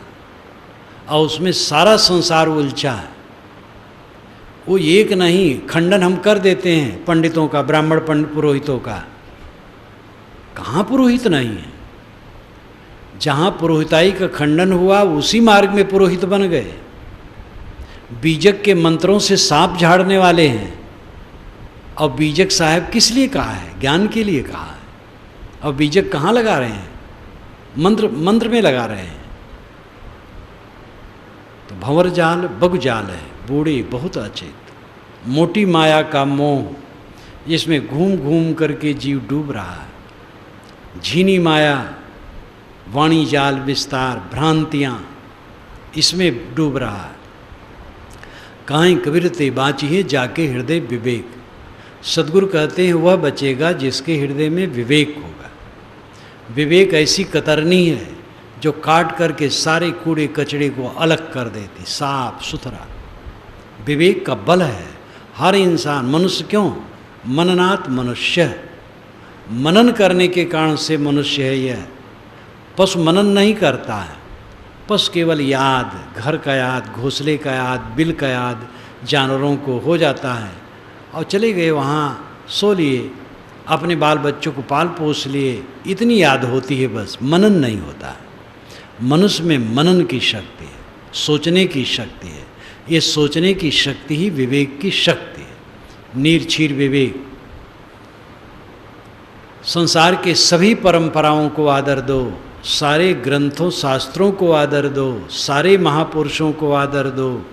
और उसमें सारा संसार उलझा है। वो एक नहीं, खंडन हम कर देते हैं पंडितों का, ब्राह्मण पुरोहितों का। कहाँ पुरोहित नहीं है? जहाँ पुरोहिताई का खंडन हुआ उसी मार्ग में पुरोहित बन गए। बीजक के मंत्रों से सांप झाड़ने वाले हैं, और बीजक साहब किस लिए कहा है? ज्ञान के लिए कहा है। और बीजक कहाँ लगा रहे हैं? मंत्र में लगा रहे हैं। तो भंवर जाल बगुजाल है, बूढ़े बहुत अचेत, मोटी माया का मोह जिसमें घूम घूम करके जीव डूब रहा है। झीनी माया, वाणी जाल विस्तार, भ्रांतियाँ, इसमें डूब रहा है। काहीं कबीर ते बाँचिए जाके हृदय विवेक। सदगुरु कहते हैं वह बचेगा जिसके हृदय में विवेक होगा। विवेक ऐसी कतरनी है जो काट करके सारे कूड़े कचड़े को अलग कर देती, साफ सुथरा। विवेक का बल है। हर इंसान, मनुष्य क्यों, मननात् मनुष्य, मनन करने के कारण से मनुष्य है। यह पशु मनन नहीं करता है, पशु केवल याद, घर का याद, घोंसले का याद, बिल का याद जानवरों को हो जाता है और चले गए वहाँ, सो लिए, अपने बाल बच्चों को पाल पोस लिए, इतनी याद होती है बस, मनन नहीं होता है। मनुष्य में मनन की शक्ति है, सोचने की शक्ति है। ये सोचने की शक्ति ही विवेक की शक्ति है। नीरछीर विवेक। संसार के सभी परंपराओं को आदर दो, सारे ग्रंथों शास्त्रों को आदर दो, सारे महापुरुषों को आदर दो,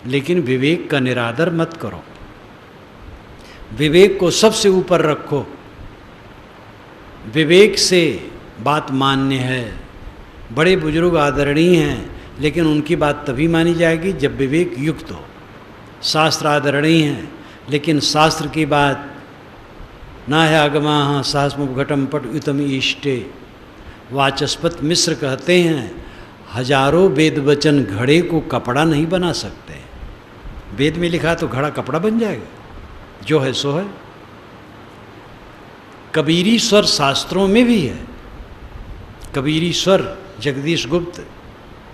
लेकिन विवेक का निरादर मत करो। विवेक को सबसे ऊपर रखो। विवेक से बात मान्य है। बड़े बुजुर्ग आदरणीय हैं, लेकिन उनकी बात तभी मानी जाएगी जब विवेक युक्त हो। शास्त्र आदरणीय हैं, लेकिन शास्त्र की बात ना है आगमा सहस्मुख घटम पट युतम ईष्टे। वाचस्पत मिश्र कहते हैं हजारों वेद वचन घड़े को कपड़ा नहीं बना सकते। वेद में लिखा तो घड़ा कपड़ा बन जाएगा, जो है सो है। कबीरी स्वर शास्त्रों में भी है। कबीरी स्वर जगदीश गुप्त,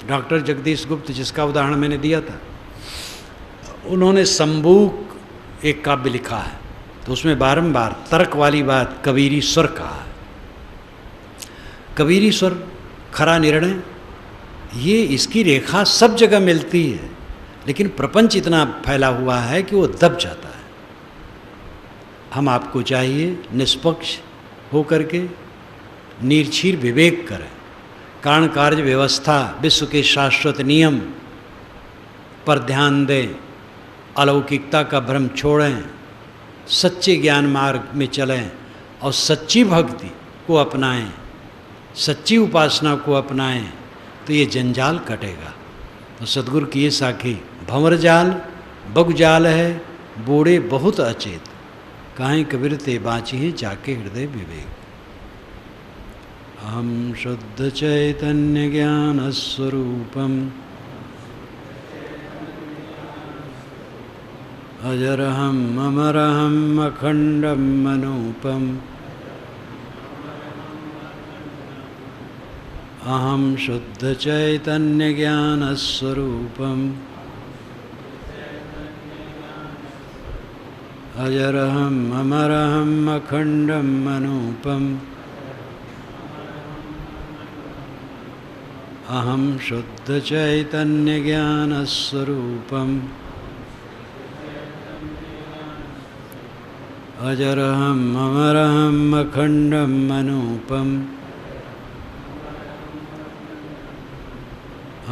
डॉक्टर जगदीश गुप्त जिसका उदाहरण मैंने दिया था, उन्होंने संबूक एक काव्य लिखा है, तो उसमें बारंबार तर्क वाली बात कबीरी स्वर कहा है। कबीरी स्वर, खरा निर्णय, ये इसकी रेखा सब जगह मिलती है, लेकिन प्रपंच इतना फैला हुआ है कि वो दब जाता है। हम आपको चाहिए निष्पक्ष हो करके निर्छीर विवेक करें, कारण कार्य व्यवस्था, विश्व के शाश्वत नियम पर ध्यान दें, अलौकिकता का भ्रम छोड़ें, सच्चे ज्ञान मार्ग में चलें और सच्ची भक्ति को अपनाएं, सच्ची उपासना को अपनाएं, तो ये जंजाल कटेगा। तो सदगुरु की ये साखी भंवर जाल बगुजाल है, बूढ़े बहुत अचेत, काहीं कबीर ते बाँची है जाके हृदय विवेक। अहम शुद्ध चैतन्य ज्ञान स्वरूपम अजरहम अमरहम अखंडम मनोपम अहम शुद्ध चैतन्य ज्ञान स्वरूपम अजरहम अमरहम अखंडम मनोपम अहम शुद्ध चैतन्य ज्ञान स्वरूपम अजरहम अमरहम अखंडम मनोपम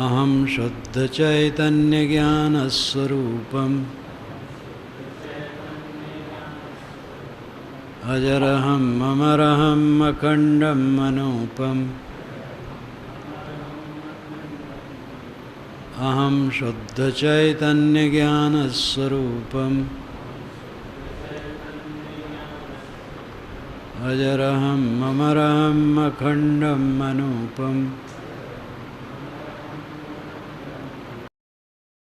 अहम शुद्ध चैतन्य ज्ञान स्वरूपम अजरहम अमरहम अखंडम मनोपम अहम शुद्ध चैतन्य ज्ञान स्वरूपम अजरहम अमरहम अखंडम मनोपम